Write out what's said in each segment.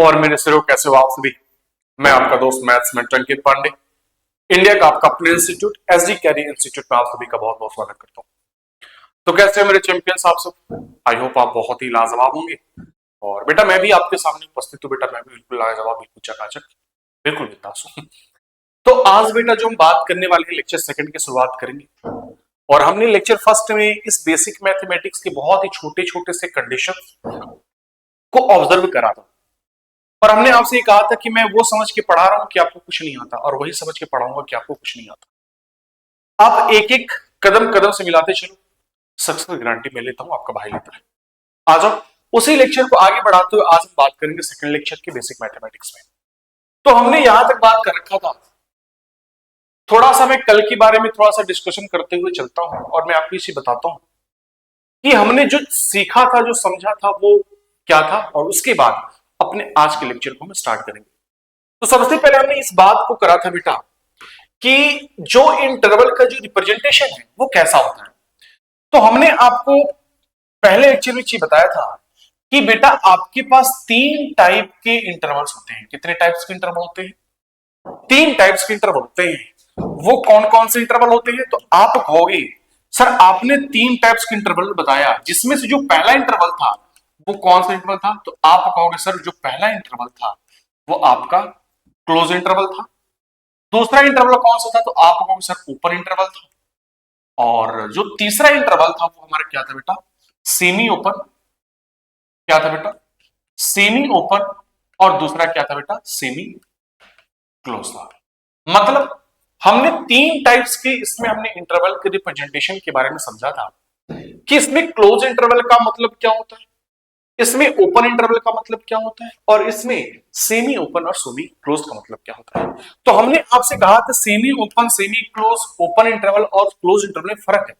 और मेरे सिरो कैसे हो आप सभी। मैं आपका दोस्त मैथ्स मेंटर अंकित पांडे, इंडिया का आपका अपने इंस्टीट्यूट एसडी कैरी इंस्टीट्यूट में आप सभी का बहुत बहुत स्वागत करता हूं। तो कैसे हैं मेरे चैंपियंस आप सब। आई होप आप बहुत ही लाजवाब होंगे। और बेटा मैं भी आपके सामने उपस्थित हूँ। बेटा मैं भी बिल्कुल लाजवाब, बिल्कुल चकाचक, बिल्कुल बिंदास हूं। तो आज बेटा जो हम बात करने वाले हैं लेक्चर सेकंड की शुरुआत करेंगे। और हमने लेक्चर फर्स्ट में इस बेसिक मैथमेटिक्स के बहुत ही छोटे छोटे से कंडीशन को ऑब्जर्व करा था। और हमने आपसे ये कहा था कि मैं वो समझ के पढ़ा रहा हूं कि आपको कुछ नहीं आता, और वही समझ के पढ़ाऊंगा कि आपको कुछ नहीं आता। आप एक एक कदम कदम से मिलाते चलो, सक्सेस गारंटी मैं लेता हूं, आपका भाई लेता है। आ जाओ उसी लेक्चर को आगे बढ़ाते हुए आज हम बात करेंगे सेकंड लेक्चर के बेसिक मैथमेटिक्स में। तो हमने यहां तक बात कर रखा था। थोड़ा सा मैं कल के बारे में थोड़ा सा डिस्कशन करते हुए चलता हूं और मैं आपको इसे बताता हूं कि हमने जो सीखा था, जो समझा था, वो क्या था, और उसके बाद अपने आज के लेक्चर को हम स्टार्ट करेंगे। तो सबसे पहले हमने इस बात को करा था बेटा कि जो इंटरवल का जो रिप्रेजेंटेशन है वो कैसा होता है। तो हमने आपको पहले लेक्चर में बताया था कि बेटा आपके पास तीन टाइप के इंटरवल्स होते हैं। कितने टाइप्स के इंटरवल होते हैं? तीन टाइप्स के इंटरवल होते हैं। वो कौन कौन से इंटरवल होते हैं? तो आप कहोगे सर आपने तीन टाइप्स के इंटरवल बताया, जिसमें से जो पहला इंटरवल था वो कौन सा इंटरवल था? तो आप कहोगे सर जो पहला इंटरवल था वो आपका क्लोज इंटरवल था। दूसरा इंटरवल कौन सा था? तो आप कहोगे सर ओपन इंटरवल था। और जो तीसरा इंटरवल था वो हमारा क्या था बेटा? Semi open. क्या था बेटा? Semi open. और दूसरा क्या था बेटा? सेमी क्लोज था। मतलब हमने तीन टाइप्स के इसमें हमने इंटरवल के रिप्रेजेंटेशन के बारे में समझा था कि इसमें क्लोज इंटरवल का मतलब क्या होता है, इसमें ओपन इंटरवल का मतलब क्या होता है, और इसमें सेमी ओपन और सेमी क्लोज का मतलब क्या होता है। तो हमने आपसे कहा था semi open, semi close, open interval और क्लोज इंटरवल में फर्क है।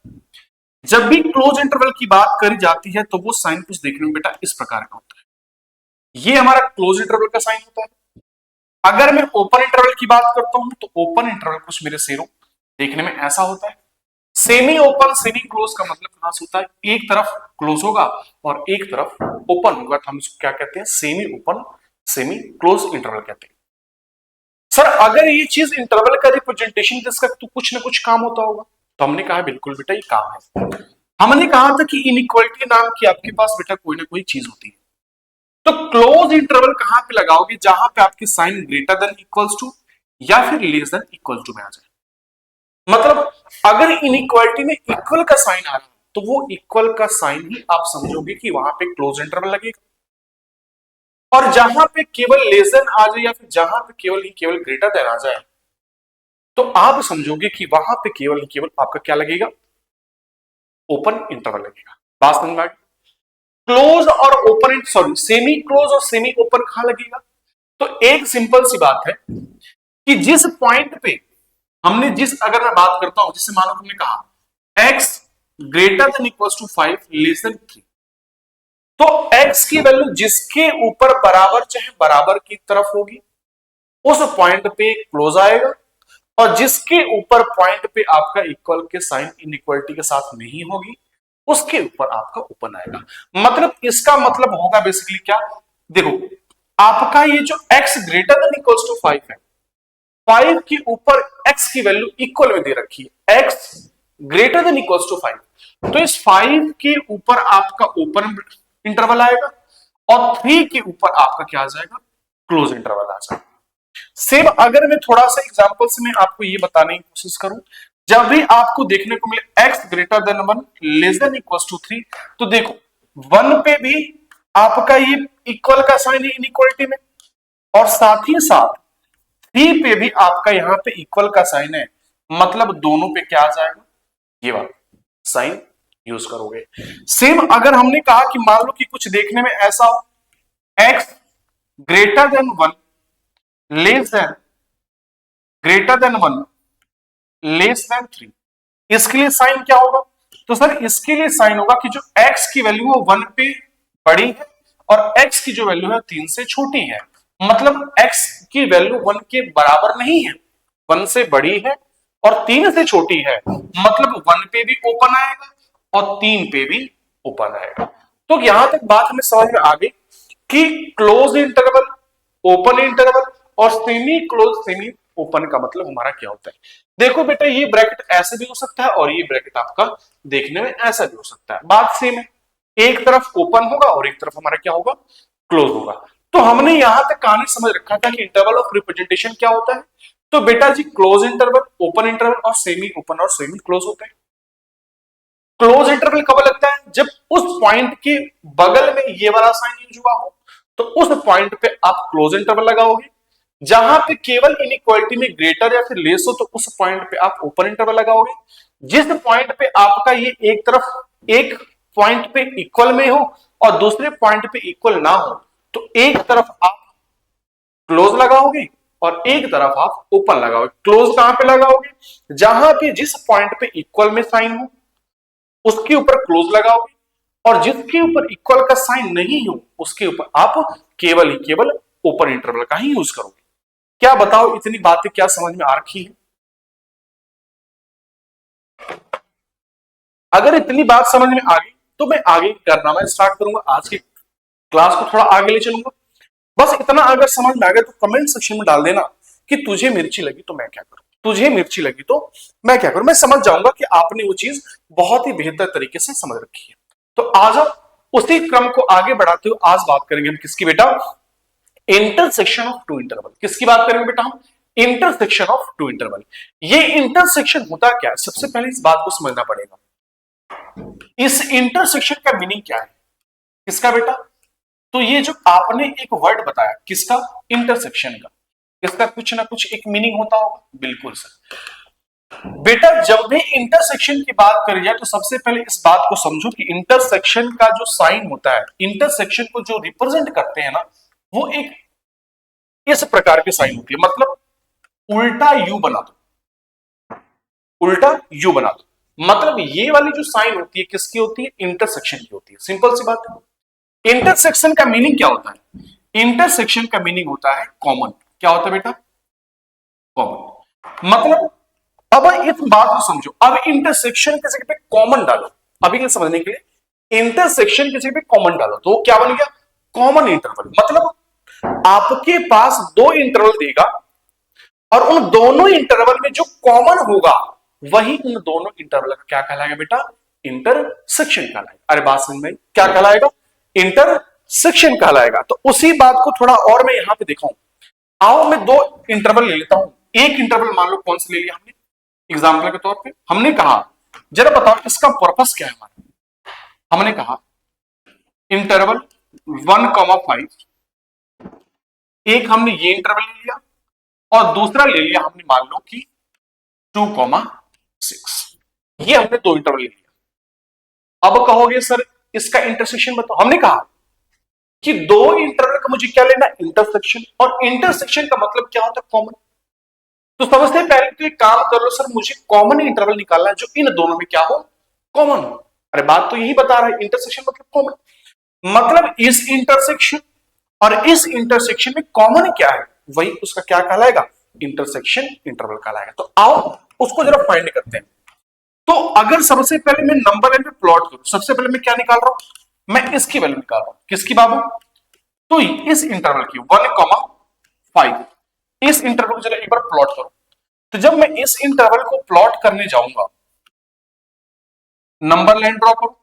जब भी क्लोज इंटरवल की बात करी जाती है तो वो साइन कुछ देखने में बेटा इस प्रकार का होता है। ये हमारा क्लोज इंटरवल का साइन होता है। अगर मैं ओपन इंटरवल की बात करता हूं तो ओपन इंटरवल कुछ मेरे सेरो देखने में ऐसा होता है। सेमी ओपन सेमी क्लोज का मतलब कहां से होता है? एक तरफ क्लोज होगा और एक तरफ ओपन होगा, तो हम इसको क्या कहते हैं? Semi open semi close interval कहते हैं। सर अगर ये चीज इंटरवल का रिप्रेजेंटेशन जिसका तो कुछ ना कुछ काम होता होगा। तो हमने कहा बिल्कुल बेटा ये काम है। हमने कहा था कि इनइक्वालिटी नाम की आपके पास बेटा कोई ना कोई चीज होती है। तो क्लोज इंटरवल कहां पे लगाओगे? जहां पे आपकी sign greater than equals to या फिर लेस देन इक्वल टू में आ जाए। मतलब अगर इनइक्वालिटी में इक्वल का साइन आ रहा है तो वो इक्वल का साइन ही आप समझोगे कि वहां पे क्लोज इंटरवल लगेगा। और जहां पे केवल लेस देन आ जाए या फिर जहां पे केवल ही केवल ग्रेटर देन आ जाए तो आप समझोगे कि वहां पे केवल ही केवल आपका क्या लगेगा? ओपन इंटरवल लगेगा। बात समझ में? क्लोज और ओपन, सॉरी सेमी क्लोज और सेमी ओपन कहां लगेगा? तो एक सिंपल सी बात है कि जिस पॉइंट पे हमने अगर मैं बात करता हूं, जिससे मानो हमने कहा x greater than equals to 5 less than 3, तो x की वैल्यू जिसके ऊपर बराबर चाहे बराबर की तरफ होगी उस पॉइंट पे क्लोज आएगा, और जिसके ऊपर पॉइंट पे आपका इक्वल के साइन इनइक्वालिटी के साथ नहीं होगी उसके ऊपर आपका ओपन आएगा। मतलब इसका मतलब होगा बेसिकली क्या? देखो आपका ये जो x greater than equals to 5 है, 5 के ऊपर x की वैल्यू इक्वल में दे रखी है, x greater than equals to 5, तो इस 5 के ऊपर आपका ओपन इंटरवल आएगा और 3 के ऊपर आपका क्या आ जाएगा? क्लोज इंटरवल आ जाएगा। सेम अगर मैं थोड़ा सा एग्जांपल से मैं आपको ये बताने की कोशिश करूं, जब भी आपको देखने को मिले x greater than 1 less than equals to 3, तो देखो 1 पे भी आपका ये इक्वल का साइन है इनइक्वालिटी में, और साथ ही साथ 3 पे भी आपका यहां पे इक्वल का साइन है। मतलब दोनों पे क्या आ जाएगा? ये वाला साइन यूज करोगे। सेम अगर हमने कहा कि मान लो कि कुछ देखने में ऐसा हो, x greater than 1 less than greater than 1 less than 3, इसके लिए साइन क्या होगा? तो सर इसके लिए साइन होगा कि जो x की वैल्यू है 1 पे बड़ी है और x की जो वैल्यू है 3 से छोटी है। मतलब x की वैल्यू 1 के बराबर नहीं है, 1 से बड़ी है और 3 से छोटी है। मतलब 1 पे भी ओपन आएगा और 3 पे भी ओपन आएगा। तो यहां तक बात हमें समझ में आ गई कि क्लोज इंटरवल ओपन इंटरवल और सेमी क्लोज सेमी ओपन का मतलब हमारा क्या होता है। देखो बेटा ये ब्रैकेट ऐसे भी हो सकता है और ये ब्रैकेट आपका देखने में ऐसा भी हो सकता है, बात सेम है। एक तरफ ओपन होगा और एक तरफ हमारा क्या होगा, क्लोज होगा। तो हमने यहां तक कहानी समझ रखा था कि इंटरवल ऑफ रिप्रेजेंटेशन क्या होता है। तो बेटा जी क्लोज इंटरवल, ओपन इंटरवल और सेमी ओपन और सेमी क्लोज होते हैं। क्लोज इंटरवल कब लगता है, जब उस पॉइंट के बगल में ये वाला साइन यूज हुआ हो, तो उस पॉइंट पे आप क्लोज इंटरवल लगाओगे। जहां पे केवल इनइक्वालिटी में ग्रेटर या फिर लेस हो, तो उस पॉइंट पे आप ओपन इंटरवल लगाओगे। जिस पॉइंट पे आपका ये एक तरफ एक पॉइंट पे इक्वल में हो और दूसरे पॉइंट पे इक्वल ना हो, तो एक तरफ आप क्लोज लगाओगे और एक तरफ आप ओपन लगाओगे। क्लोज कहां पे लगाओगे, जहां पे जिस पॉइंट पे इक्वल में साइन हो उसके ऊपर क्लोज लगाओगे, और जिसके ऊपर इक्वल का साइन नहीं हो उसके ऊपर आप केवल ही केवल ओपन इंटरवल का ही यूज करोगे। क्या बताओ इतनी बातें क्या समझ में आ रखी है। अगर इतनी बात समझ में आ गई तो मैं आगे करना स्टार्ट करूंगा, आज की क्लास को थोड़ा आगे ले चलूंगा। बस इतना अगर समझ में आ गया तो कमेंट सेक्शन में डाल देना कि तुझे मिर्ची लगी तो मैं क्या करूं, तुझे मिर्ची लगी तो मैं क्या करूं। मैं समझ जाऊंगा कि आपने वो चीज बहुत ही बेहतर तरीके से समझ रखी है। तो आज उसी क्रम को आगे बढ़ाते हुए आज बात करेंगे हम किसकी बेटा, इंटरसेक्शन ऑफ टू इंटरवल। किसकी बात करेंगे बेटा हम, इंटरसेक्शन ऑफ टू इंटरवल। ये इंटरसेक्शन होता क्या है, सबसे पहले इस बात को समझना पड़ेगा। इस इंटरसेक्शन का मीनिंग क्या है, किसका बेटा, तो ये जो आपने एक वर्ड बताया किसका, इंटरसेक्शन का, इसका कुछ ना कुछ एक मीनिंग होता होगा। बिल्कुल सर बेटा, जब भी इंटरसेक्शन की बात करी जाए तो सबसे पहले इस बात को समझो कि इंटरसेक्शन का जो साइन होता है, इंटरसेक्शन को जो रिप्रेजेंट करते हैं ना, वो एक इस प्रकार की साइन होती है। मतलब उल्टा यू बना दो, उल्टा यू बना दो, मतलब ये वाली जो साइन होती है किसकी होती है, इंटरसेक्शन की होती है। सिंपल सी बात है। इंटरसेक्शन का मीनिंग क्या होता है, इंटरसेक्शन का मीनिंग होता है कॉमन। क्या होता है बेटा, कॉमन। मतलब अब इस बात को समझो, अब इंटरसेक्शन किसी पे कॉमन डालो, अभी के समझने के लिए इंटरसेक्शन किसी पे कॉमन डालो तो क्या बन गया, कॉमन इंटरवल। मतलब आपके पास दो इंटरवल देगा और उन दोनों इंटरवल में जो कॉमन होगा वही उन दोनों इंटरवल का क्या कहलाएगा बेटा, इंटरसेक्शन कहलाएगा। अरे बात समझ में, क्या कहलाएगा, इंटरसेक्शन कहलाएगा। तो उसी बात को थोड़ा और मैं यहां पे दिखाऊं। आओ मैं दो इंटरवल ले लेता हूं, एक इंटरवल मान लो कौन सा ले लिया हमने, एग्जाम्पल के तौर पे हमने कहा, जरा बताओ इसका पर्पस क्या है हमारा। हमने कहा इंटरवल 1,5, एक हमने ये इंटरवल ले लिया और दूसरा ले लिया हमने मान लो कि 2,6, ये हमने दो इंटरवल ले लिया। अब कहोगे सर इसका इंटरसेक्शन बताओ, हमने कहा कि दो इंटरवल का मुझे क्या लेना, इंटरसेक्शन, और इंटरसेक्शन का मतलब क्या होता है, कॉमन। तो सबसे पहले तो एक काम कर लो सर, मुझे कॉमन इंटरवल निकालना है जो इन दोनों में क्या हो, कॉमन हो। अरे बात तो यही बता रहा है, इंटरसेक्शन मतलब कॉमन। मतलब इस इंटरसेक्शन और इस इंटरसेक्शन में कॉमन क्या है, वही उसका क्या कहलाएगा, इंटरसेक्शन इंटरवल कहलाएगा। तो आओ उसको जरा फाइंड करते हैं। तो अगर सबसे पहले मैं नंबर लाइन पे प्लॉट करूं, सबसे पहले मैं क्या निकाल रहा हूं, मैं इसकी वैल्यू निकाल रहा हूं, किसकी बाबू, तो इस इंटरवल की 1,5, इस इंटरवल को जरा एक बार प्लॉट करो। तो जब मैं इस इंटरवल को प्लॉट करने जाऊंगा, नंबर लाइन ड्रॉ करो,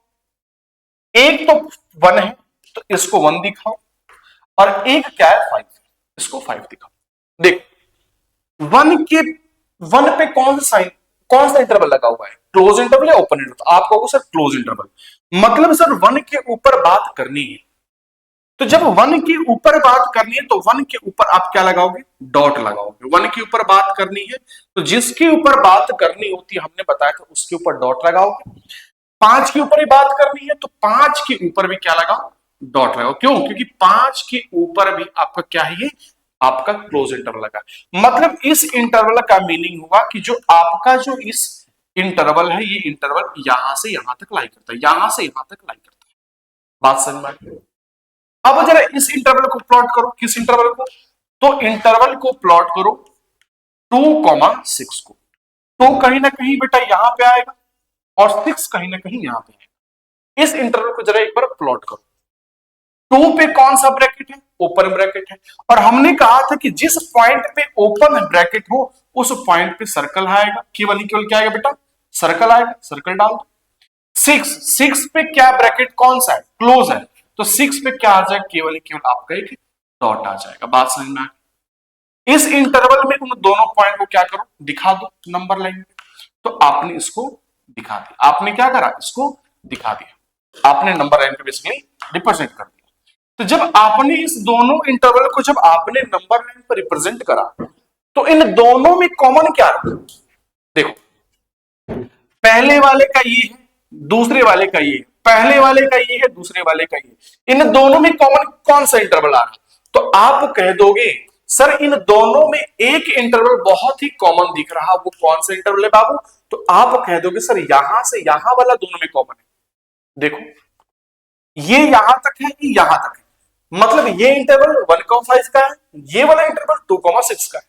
एक तो 1 है तो इसको 1 दिखाओ, और एक क्या है 5, इसको 5 दिखाओ। देख 1 पे कौन सा साइन, कौन सा इंटरवल लगा हुआ है, क्लोज इंटरवल या ओपन इंटरवल। आप कहोगे सर क्लोज इंटरवल, मतलब सर 1 के ऊपर बात करनी है। तो जब 1 के ऊपर बात करनी है तो 1 के ऊपर आप क्या लगाओगे, डॉट लगाओगे। 1 के ऊपर बात करनी है तो जिसके ऊपर बात करनी होती है हमने बताया था उसके ऊपर डॉट लगाओगे। 5 के ऊपर ही बात करनी है तो 5 के ऊपर भी क्या लगाओ, डॉट लगाओ। क्यों, क्योंकि 5 के ऊपर भी आपका क्या है, ये आपका क्लोज इंटरवल लगा। मतलब इस इंटरवल का मीनिंग हुआ कि जो आपका जो इस इंटरवल है, ये इंटरवल यहां से यहां तक लाई करता है, यहां से यहां तक लाई करता है। बात समझ में आ गई। अब जरा इस इंटरवल को प्लॉट करो, किस इंटरवल को, तो इंटरवल को प्लॉट करो 2,6 को। 2 कहीं ना कहीं बेटा यहां पे आएगा और 6 कहीं ना कहीं यहां पे आएगा। इस इंटरवल को जरा एक बार प्लॉट करो। 2 पे कौन सा ब्रैकेट है? ओपन ब्रैकेट है। और हमने कहा था कि जिस पॉइंट पे ओपन ब्रैकेट हो उस पॉइंट पे सर्कल आएगा, केवल केवल क्या आएगा बेटा? सर्कल आएगा, सर्कल डाल दो। 6 पे क्या ब्रैकेट कौन सा है? क्लोज है, तो 6 पे क्या आ जाएगा? केवल केवल आपका एक डॉट आ जाएगा। बात समझ में आ गई? इस इंटरवल में उन दोनों पॉइंट को क्या करो? दिखा दो नंबर लाइन में। तो आपने इसको दिखा दिया। आपने क्या करा? इसको दिखा दिया। आपने नंबर लाइन पे बेसिकली रिप्रेजेंट कर दिया। तो जब आपने इस दोनों इंटरवल को जब आपने नंबर लाइन पर रिप्रेजेंट करा तो इन दोनों में कॉमन क्या रखा? देखो, पहले वाले का ये है, दूसरे वाले का ये है, पहले वाले का ये है, दूसरे वाले का ये है। इन दोनों में कॉमन कौन सा इंटरवल आ रहा? तो आप कह दोगे सर इन दोनों में एक इंटरवल बहुत ही कॉमन दिख रहा, वो कौन सा इंटरवल है बाबू? तो आप कह दोगे सर यहां से यहां वाला दोनों में कॉमन है। देखो, ये यहां तक है, ये यहां तक है, मतलब ये इंटरवल 1,5 का है, ये वाला इंटरवल 2,6 का है।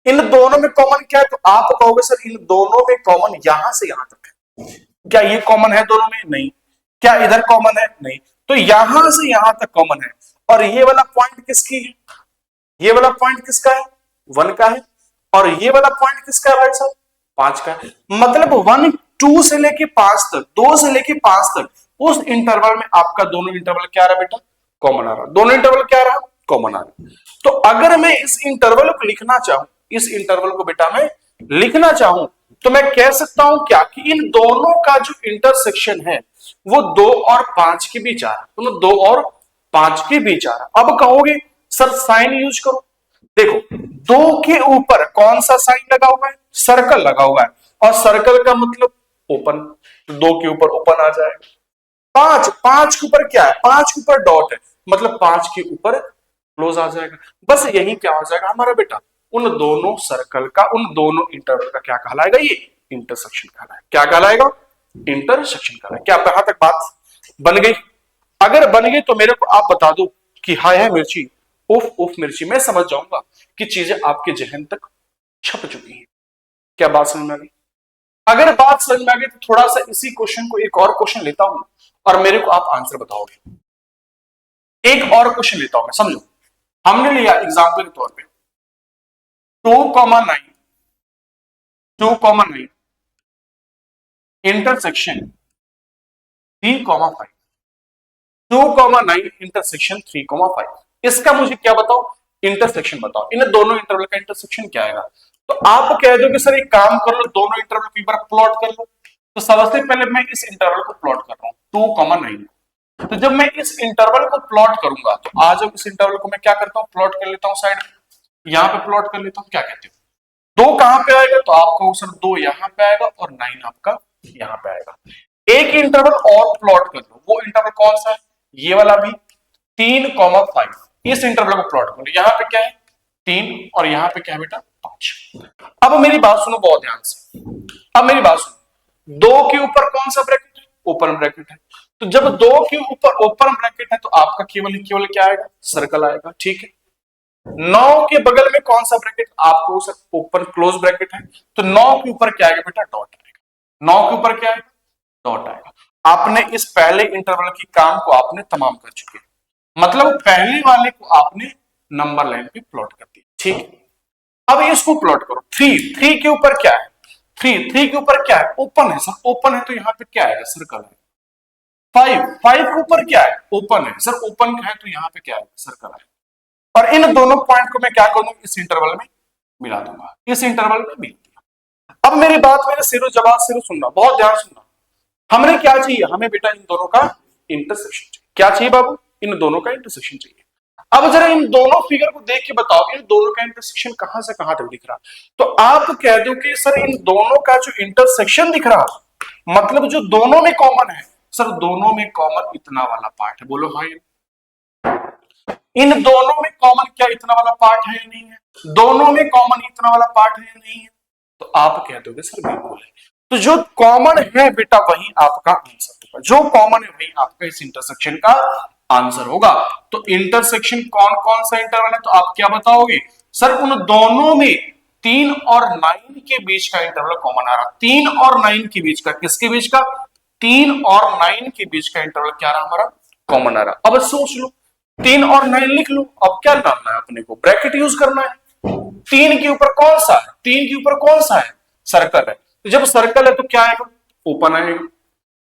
इन दोनों में कॉमन क्या है? तो आप कहोगे सर इन दोनों में कॉमन यहां से यहां तक है। क्या ये कॉमन है दोनों में? नहीं। क्या इधर कॉमन है? नहीं। तो यहां से यहां तक कॉमन है। और ये वाला पॉइंट किसकी है? ये वाला पॉइंट किसका है? 1 का है। और ये वाला पॉइंट किसका है भाई साहब? 5 का है। मतलब 1, 2 से लेके 5 तक, 2 से लेके 5 तक उस इंटरवल में आपका दोनों इंटरवल क्या रहा बेटा? कॉमन आ रहा। दोनों इंटरवल क्या रहा? कॉमन आ रहा। तो अगर मैं इस इंटरवल को लिखना चाहूं, इस इंटरवल को बेटा मैं लिखना चाहूं, तो मैं कह सकता हूं क्या कि इन दोनों का जो इंटरसेक्शन है वो 2 और 5 के बीच आ रहा है। तो 2 और 5 के बीच आ रहा। अब कहोगे सर साइन यूज करो। देखो, 2 के ऊपर कौन सा साइन लगा हुआ है? सर्कल लगा हुआ है। और सर्कल का मतलब ओपन, तो 2 के ऊपर ओपन आ जाएगा। 5 के ऊपर क्या है? 5 के ऊपर डॉट है, मतलब 5 के ऊपर क्लोज आ जाएगा। बस यही क्या हो जाएगा हमारा बेटा? उन दोनों सर्कल का, उन दोनों इंटरवल का क्या कहलाएगा? ये इंटरसेक्शन कहलाएगा। क्या कहलाएगा? इंटरसेक्शन कहलाएगा। क्या यहां तक बात बन गई? अगर बन गई तो मेरे को आप बता दो कि हाय है मिर्ची, उफ उफ मिर्ची, मैं समझ जाऊंगा कि चीजें आपके जहन तक छप चुकी हैं। क्या बात समझ में आ गई? अगर बात समझ में आ गई तो थोड़ा सा इसी क्वेश्चन को, एक और क्वेश्चन लेता हूं और मेरे को आप आंसर बताओगे। एक और क्वेश्चन लेता हूं मैं, समझो। हमने लिया एग्जाम्पल के तौर पे 2,9 2,9 इंटरसेक्शन 3,5 2,9 इंटरसेक्शन 3,5। इसका मुझे क्या बताओ? इंटरसेक्शन बताओ। इन दोनों इंटरवल का इंटरसेक्शन क्या आएगा? तो आप कह दो कि सर एक काम कर लो, दोनों इंटरवल को एक बार प्लॉट कर लो। तो सबसे पहले मैं इस इंटरवल को प्लॉट कर रहा हूं 2,9। तो जब मैं इस इंटरवल को प्लॉट करूंगा तो आज इस इंटरवल को मैं क्या करता हूं? प्लॉट कर लेता हूं साइड में, यहां पे प्लॉट कर लेता हूं। क्या कहते हो? 2 कहां पे आएगा? तो आपको सर 2 यहां पे आएगा और 9 आपका यहां पे आएगा। एक इंटरवल और प्लॉट कर लो। वो इंटरवल कौन सा है? ये वाला भी 3,5। इस इंटरवल को प्लॉट करो। यहां पे क्या है? 3 और यहां पे क्या है बेटा? 5। अब मेरी बात सुनो बहुत ध्यान से। अब मेरी बात सुनो, 2 के ऊपर कौन सा ब्रैकेट है? ओपन ब्रैकेट है। तो जब 2 के ऊपर ओपन ब्रैकेट है तो आपका केवल केवल क्या आएगा? सर्कल आएगा। ठीक है। 9 के बगल में कौन सा ब्रैकेट? आपको सर ओपन क्लोज ब्रैकेट है। तो 9 के ऊपर क्या आएगा बेटा? डॉट आएगा। 9 के ऊपर क्या आएगा? डॉट आएगा। आपने इस पहले इंटरवल की काम को आपने तमाम कर चुके हैं, मतलब पहले वाले को आपने नंबर लाइन पे प्लॉट कर दिया। ठीक है। अब इसको प्लॉट करो। 3 के ऊपर क्या है? 3 के ऊपर क्या है? ओपन है सर। ओपन है तो यहां पे क्या आएगा? सर्कल है। 5 के ऊपर क्या है? ओपन है सर। ओपन है तो यहां पे क्या आएगा? सर्कल है। और इन दोनों पॉइंट को मैं क्या करूंगा? इस इंटरवल में मिला दूंगा। इस इंटरवल में मिल दिया। अब मेरी बात, मेरे सिरो जवाब सिरो सुनना, बहुत ध्यान सुनना। हमने क्या चाहिए? हमें बेटा इन दोनों का इंटरसेक्शन चाहिए। क्या चाहिए बाबू? इन दोनों का इंटरसेक्शन चाहिए। अब जरा इन दोनों फिगर को देख के बताओ इन दोनों का इंटरसेक्शन कहां से कहां तक दिख रहा? तो आप कह दो कि सर इन दोनों का जो इंटरसेक्शन दिख रहा, मतलब जो दोनों में कॉमन है, सर दोनों में कॉमन इतना वाला पार्ट है। बोलो हाँ। इन दोनों में कॉमन क्या इतना वाला पार्ट है या नहीं है? दोनों में कॉमन इतना वाला पार्ट है या नहीं है? तो आप कह दोगे सर बिल्कुल है। तो जो कॉमन है बेटा वही आपका आंसर होगा। जो कॉमन है वही आपका इस इंटरसेक्शन का आंसर होगा। तो इंटरसेक्शन कौन कौन सा इंटरवल है? तो आप क्या बताओगे? सर उन दोनों में 3 और 9 के बीच का इंटरवल कॉमन आ रहा। 3 और 9 के बीच का, किसके बीच का? 3 और 9 के बीच का इंटरवल क्या रहा हमारा? कॉमन आ रहा। अब सोच लो 3 और 9 लिख लो। अब क्या डालना है अपने को, ब्रैकेट यूज करना है। 3 के ऊपर कौन सा है, 3 के ऊपर कौन सा है, सर्कल है। तो जब सर्कल है तो क्या आएगा, ओपन आएगा।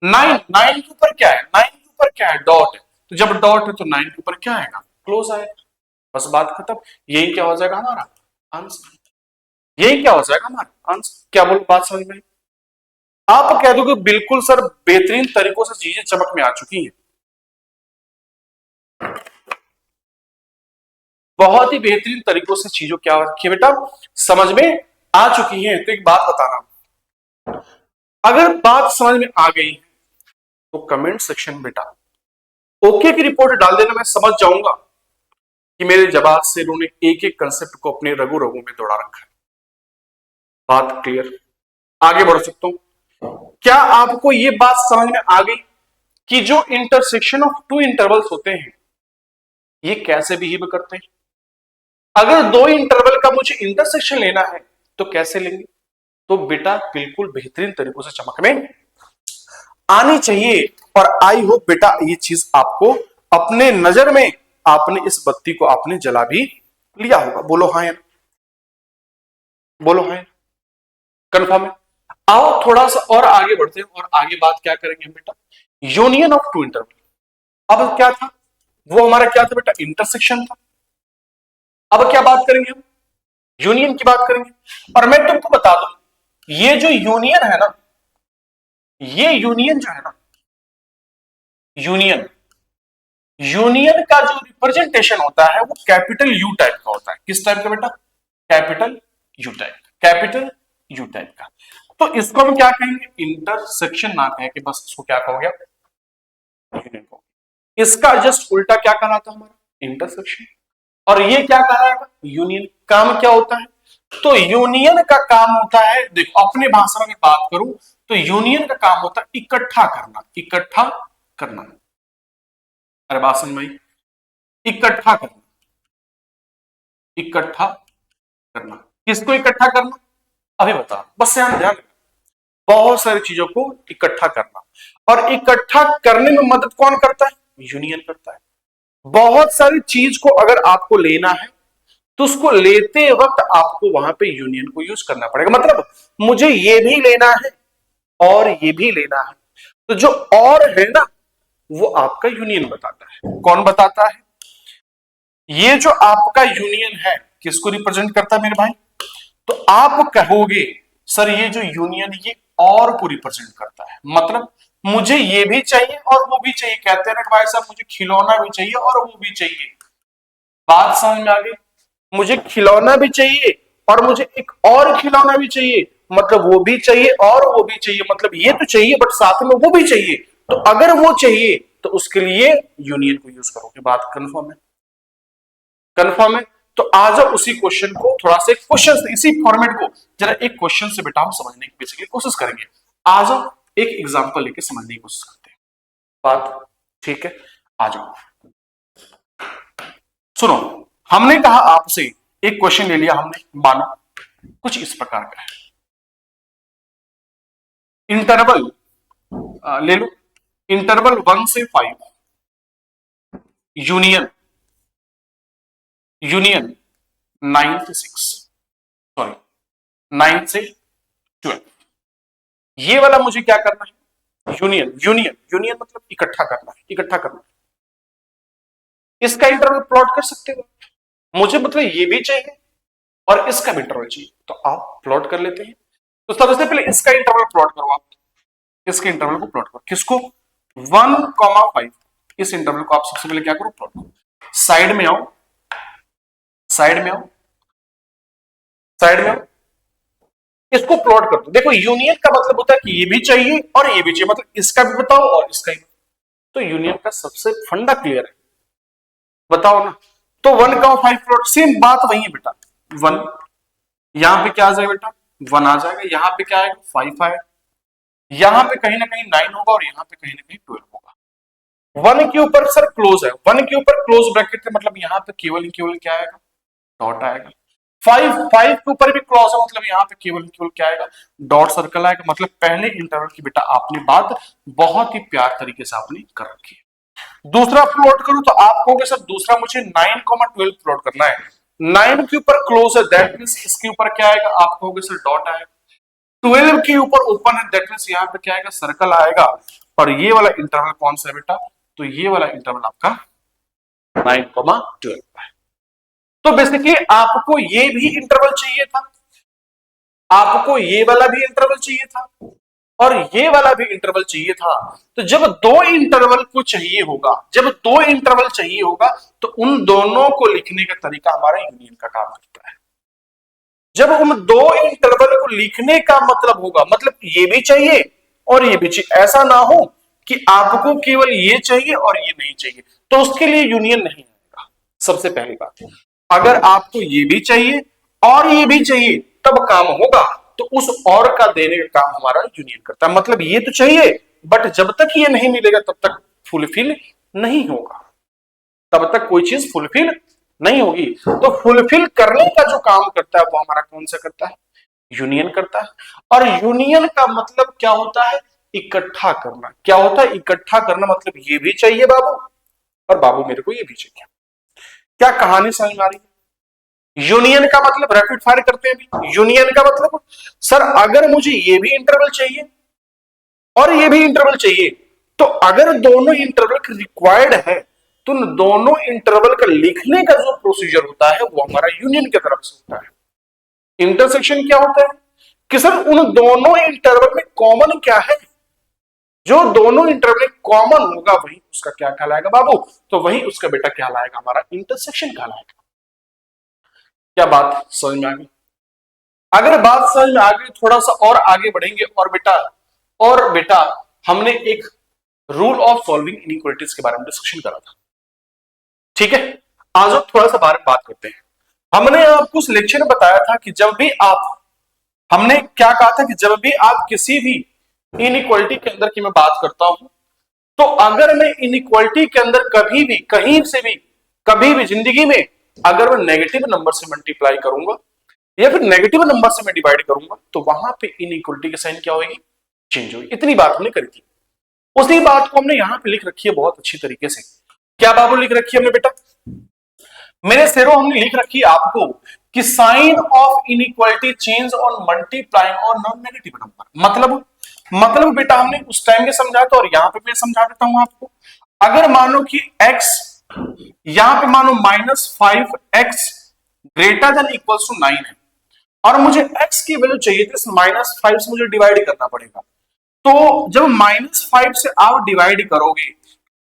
9 के ऊपर क्या है, 9 के ऊपर क्या है, डॉट है। तो जब डॉट है तो 9 के ऊपर क्या आएगा, क्लोज आएगा। बस बात खत्म। यही क्या हो जाएगा हमारा आंसर, यही क्या हो जाएगा हमारा आंसर। क्या बोलो, बात समझ में? आप कह दोगे बिल्कुल सर, बेहतरीन तरीकों से चीजें चमक में आ चुकी हैं, बहुत ही बेहतरीन तरीकों से चीजों क्या रखी है बेटा, समझ में आ चुकी है। तो एक बात बताना, अगर बात समझ में आ गई तो कमेंट सेक्शन में बेटा ओके की रिपोर्ट डाल देना, मैं समझ जाऊंगा कि मेरे जवाब से इन्होंने एक एक कंसेप्ट को अपने रगों रगों में दौड़ा रखा है। बात क्लियर, आगे बढ़ सकता हूं। क्या आपको यह बात समझ में आ गई कि जो इंटरसेक्शन ऑफ टू इंटरवल्स होते हैं ये कैसे बिहेव करते हैं? अगर दो इंटरवल का मुझे इंटरसेक्शन लेना है तो कैसे लेंगे? तो बेटा बिल्कुल बेहतरीन तरीकों से चमक में आनी चाहिए। और आई होप बेटा ये चीज आपको अपने नजर में, आपने इस बत्ती को आपने जला भी लिया होगा। बोलो हाँ या बोलो हाँ, कंफर्म है? आओ थोड़ा सा और आगे बढ़ते हैं और आगे बात क्या करेंगे बेटा, यूनियन ऑफ टू इंटरवल। अब क्या था, वो हमारा क्या था बेटा, इंटरसेक्शन था। अब क्या बात करेंगे हम, यूनियन की बात करेंगे। और मैं तुमको बता दूं, ये जो यूनियन है ना, ये यूनियन जो है ना, यूनियन यूनियन का जो रिप्रेजेंटेशन होता है वो कैपिटल यू टाइप का होता है। किस टाइप का बेटा, capital you type, capital you type का। तो इसको हम क्या कहेंगे, इंटरसेक्शन ना कह के बस इसको क्या कहोगे, यूनियन को। इसका जस्ट उल्टा क्या कहलाता है हमारा, इंटरसेक्शन। और ये क्या कहलाएगा, यूनियन। काम क्या होता है, तो यूनियन का काम होता है, देखो अपने भाषा में बात करूं तो यूनियन का काम होता है इकट्ठा करना, इकट्ठा करना। अरे बात समझ में, इकट्ठा करना, इकट्ठा करना। किसको इकट्ठा करना, अभी बता, बस ध्यान ध्यान, बहुत सारी चीजों को इकट्ठा करना। और इकट्ठा करने में मदद कौन करता है, यूनियन करता है। बहुत सारी चीज को अगर आपको लेना है तो उसको लेते वक्त आपको वहां पे यूनियन को यूज करना पड़ेगा। मतलब मुझे ये भी लेना है और ये भी लेना है, तो जो और है ना वो आपका यूनियन बताता है। कौन बताता है, ये जो आपका यूनियन है किसको रिप्रेजेंट करता है मेरे भाई, तो आप कहोगे सर ये जो यूनियन ये और को रिप्रेजेंट करता है। मतलब मुझे ये भी चाहिए और वो भी चाहिए, कहते हैं ना भाई साहब मुझे खिलौना भी चाहिए और वो भी चाहिए। बात समझ में आ गई, मुझे खिलौना भी चाहिए और मुझे एक और खिलौना भी चाहिए, मतलब वो भी चाहिए और वो भी चाहिए, मतलब ये तो चाहिए बट साथ में वो भी चाहिए। तो अगर वो चाहिए तो उसके लिए यूनियन को यूज करोगे। बात कंफर्म है, कंफर्म है? तो आ जाओ उसी क्वेश्चन को थोड़ा सा क्वेश्चन, इसी फॉर्मेट को जरा एक क्वेश्चन से बेटा हम समझने की बेसिकली कोशिश करेंगे। आ जाओ एक एग्जांपल लेके समझने की कोशिश करते हैं। बात ठीक है, आ जाओ सुनो। हमने कहा आपसे एक क्वेश्चन ले लिया हमने, मानो कुछ इस प्रकार का है, इंटरवल ले लो, इंटरवल 1 से 5, यूनियन यूनियन 9 से 6, सॉरी 9 से 12। ये वाला मुझे क्या करना है, यूनियन यूनियन यूनियन मतलब इकट्ठा करना है, इकट्ठा करना है। इसका इंटरवल प्लॉट कर सकते हो, मुझे मतलब ये भी चाहिए और इसका भी इंटरवल चाहिए, तो आप प्लॉट कर लेते हैं। तो सबसे पहले इसका इंटरवल प्लॉट करो आप, इसके इंटरवल को प्लॉट करो, किसको, 1,5। इस इंटरवल को आप सबसे पहले क्या करो, प्लॉट करो। साइड में आओ, साइड में आओ, साइड में आओ, इसको प्लॉट कर दो। देखो यूनियन का मतलब होता है कि ये भी चाहिए और ये भी चाहिए, मतलब इसका भी बताओ और इसका भी। तो यूनियन का सबसे फंडा क्लियर है, बताओ ना। तो 1,5 प्लॉट, सेम बात वही है बेटा। 1 यहां पे क्या आ जाएगा बेटा, 1 आ जाएगा, यहां पे क्या आएगा 5 आएगा, यहां पे कहीं ना कहीं 9 होगा और यहां पे कहीं ना कहीं 12 होगा। 1 के ऊपर सर क्लोज है, 1 के ऊपर क्लोज ब्रैकेट है, मतलब यहां पे केवल केवल क्या आएगा, डॉट आएगा। 5 के ऊपर भी क्लोज है, मतलब यहां पे केवल केवल क्या आएगा, डॉट सर्कल आएगा। मतलब पहले इंटरवल की बेटा आपने बात बहुत ही प्यार तरीके से आपने कर रखी है। दूसरा प्लॉट करूं तो आप कहोगे सर दूसरा मुझे 9,12 प्लॉट करना है, 9 के ऊपर क्लोज है दैट मींस इसके ऊपर क्या आएगा, आप कहोगे सर डॉट आएगा। 12 के ऊपर ओपन है दैट मींस यहाँ पे क्या आएगा, सर्कल आएगा। और ये वाला इंटरवल कौन सा है बेटा, तो ये वाला इंटरवल आपका 9,12 है। तो बेसिकली आपको ये भी इंटरवल चाहिए था, आपको ये वाला भी इंटरवल चाहिए था, और ये वाला भी इंटरवल चाहिए था। तो जब दो इंटरवल को चाहिए होगा, जब दो इंटरवल चाहिए होगा, तो उन दोनों को लिखने का तरीका हमारा यूनियन का काम करता है। जब उन दो इंटरवल को लिखने का मतलब होगा, मतलब ये भी चाहिए और ये भी चाहिए, ऐसा ना हो कि आपको केवल ये चाहिए और ये नहीं चाहिए, तो उसके लिए यूनियन नहीं आएगा। सबसे पहली बात, अगर आपको ये भी चाहिए और ये भी चाहिए तब काम होगा, तो उस और का देने का काम हमारा यूनियन करता है। मतलब ये तो चाहिए बट जब तक ये नहीं मिलेगा तब तक फुलफिल नहीं होगा, तब तक कोई चीज फुलफिल नहीं होगी। तो फुलफिल करने का जो काम करता है वो हमारा कौन सा करता है, यूनियन करता है। और यूनियन का मतलब क्या होता है, इकट्ठा करना। क्या होता है, इकट्ठा करना, मतलब ये भी चाहिए बाबू और बाबू मेरे को ये भी चाहिए। क्या कहानी समझ में आ रही है? यूनियन का मतलब रैपिड फायर करते हैं अभी। यूनियन का मतलब सर अगर मुझे ये भी इंटरवल चाहिए और ये भी इंटरवल चाहिए, तो अगर दोनों इंटरवल रिक्वायर्ड है तो उन दोनों इंटरवल का लिखने का जो प्रोसीजर होता है वो हमारा यूनियन की तरफ से होता है। इंटरसेक्शन क्या होता है कि सर उन दोनों इंटरवल में कॉमन क्या है, जो दोनों इंटरवल में कॉमन होगा वही उसका क्या कहलाएगा बाबू, तो वही उसका बेटा क्या कहलाएगा, हमारा इंटरसेक्शन कहलाएगा। क्या बात समझ में आ गई? अगर बात समझ में आ गई थोड़ा सा और आगे बढ़ेंगे, और बेटा हमने एक रूल ऑफ सॉल्विंग इनइक्वालिटीज के बारे में डिस्कशन करा था, ठीक है। आज हम थोड़ा सा बारे में बात करते हैं। हमने आपको उस लेक्चर में बताया था कि जब भी आप, हमने क्या कहा था कि जब भी आप किसी भी इनइक्वालिटी के अंदर की मैं बात करता हूं, तो अगर मैं इनइक्वालिटी के अंदर कभी भी कहीं से भी कभी भी जिंदगी में अगर मैं नेगेटिव नंबर से मल्टीप्लाई करूंगा या फिर नेगेटिव नंबर से मैं डिवाइड करूंगा, तो वहां पे इनइक्वालिटी की साइन क्या होगी, चेंज होगी। इतनी बात हमने करी थी। उसी बात को हमने यहां पे लिख रखी है बहुत अच्छी तरीके से। क्या बाबू लिख रखी है हमने बेटा, मेरे शेरों हमने लिख रखी है आपको कि sign of inequality change on multiplying और नॉन नेगेटिव नंबर। मतलब बेटा हमने उस टाइम में समझाया था और यहां पे मैं समझा देता हूं आपको। अगर मानो कि x, यहां पे मानो -5x greater than equals to 9 है और मुझे x की वैल्यू चाहिए थी, -5 से मुझे डिवाइड करना पड़ेगा। तो जब -5 से आप डिवाइड करोगे,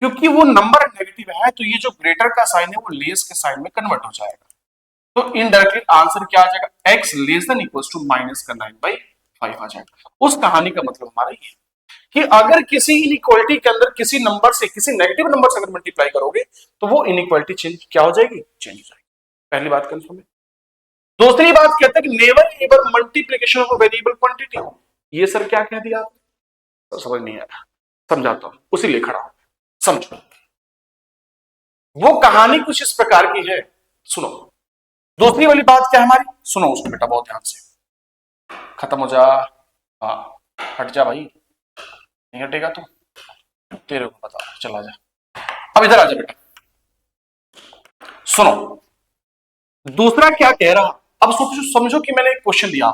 क्योंकि वो नंबर नेगेटिव है, तो ये जो ग्रेटर का साइन है वो लेस के साइन में कन्वर्ट हो जाएगा। तो इनडायरेक्टली आंसर क्या आ जाएगा, x less than equals to minus का 9/5 आ जाएगा। उस कहानी का मतलब हमारा ये कि अगर किसी इनइक्वालिटी के अंदर किसी नंबर से, किसी नेगेटिव नंबर से अगर मल्टीप्लाई करोगे तो वो इनइक्वालिटी चेंज क्या हो जाएगी, चेंज हो जाएगी। पहली बात कंफर्म है। दूसरी बात कहते हैं कि never ever multiplication of variable quantity. ये सर क्या कह दिया आपने, तो समझ नहीं आया, समझाता हूं, उसी लिए खड़ा हूं, समझो। वो कहानी कुछ इस प्रकार की है, सुनो। दूसरी वाली बात क्या है हमारी, सुनो उसको बेटा बहुत ध्यान से। खत्म हो जा, हाँ हट जा भाई, नहीं हटेगा तू, तेरे को पता, चला जा, अब इधर आ जा बेटा। सुनो दूसरा क्या कह रहा, अब समझो कि मैंने एक क्वेश्चन दिया,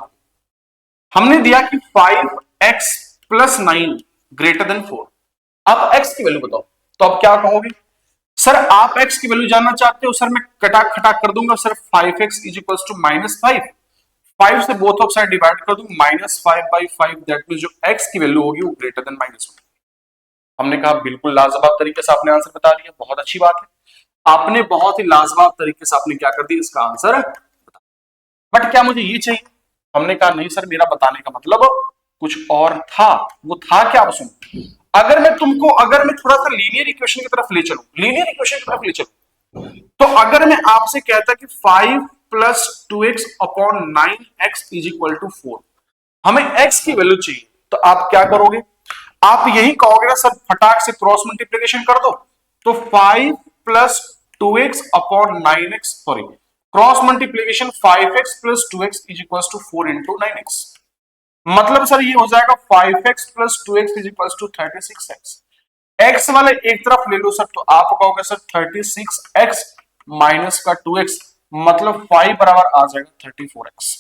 हमने दिया कि 5x + 9 ग्रेटर देन 4। अब x की वैल्यू बताओ, तो अब क्या कहोगे, सर आप x की वैल्यू जानना चाहते हो, सर मैं कटाक खटाक कर दूंगा, सर 5x = -5, 5 से बोथ ऑफ साइड डिवाइड कर दूंगा, -5/5, दैट मींस जो x की वैल्यू होगी वो ग्रेटर देन -1। हमने कहा बिल्कुल लाजवाब तरीके से आपने आंसर बता दिया, बहुत अच्छी बात है, आपने बहुत ही लाजवाब तरीके से आपने क्या कर दिया, इसका आंसर। बट क्या मुझे ये चाहिए, हमने कहा नहीं सर, मेरा बताने का मतलब कुछ और था। वो था क्या, आप सुनो। अगर मैं थोड़ा सा लीनियर इक्वेशन की तरफ ले चलूं, तो अगर मैं आपसे कहता कि 5 + 2x / 9x = 4, हमें x की वैल्यू चाहिए, तो आप क्या करोगे, आप यही कहोगे ना सर फटाक से क्रॉस मल्टीप्लिकेशन कर दो। तो 5 + 2x / 9x, sorry cross multiplication 5x + 2x = 4 × 9x, मतलब सर ये हो जाएगा 5x + 2x = 36x। एक्स वाले एक तरफ ले लो सर, तो आप कहोगे सर 36x माइनस का 2x, मतलब 5 बराबर आ जाएगा 34x।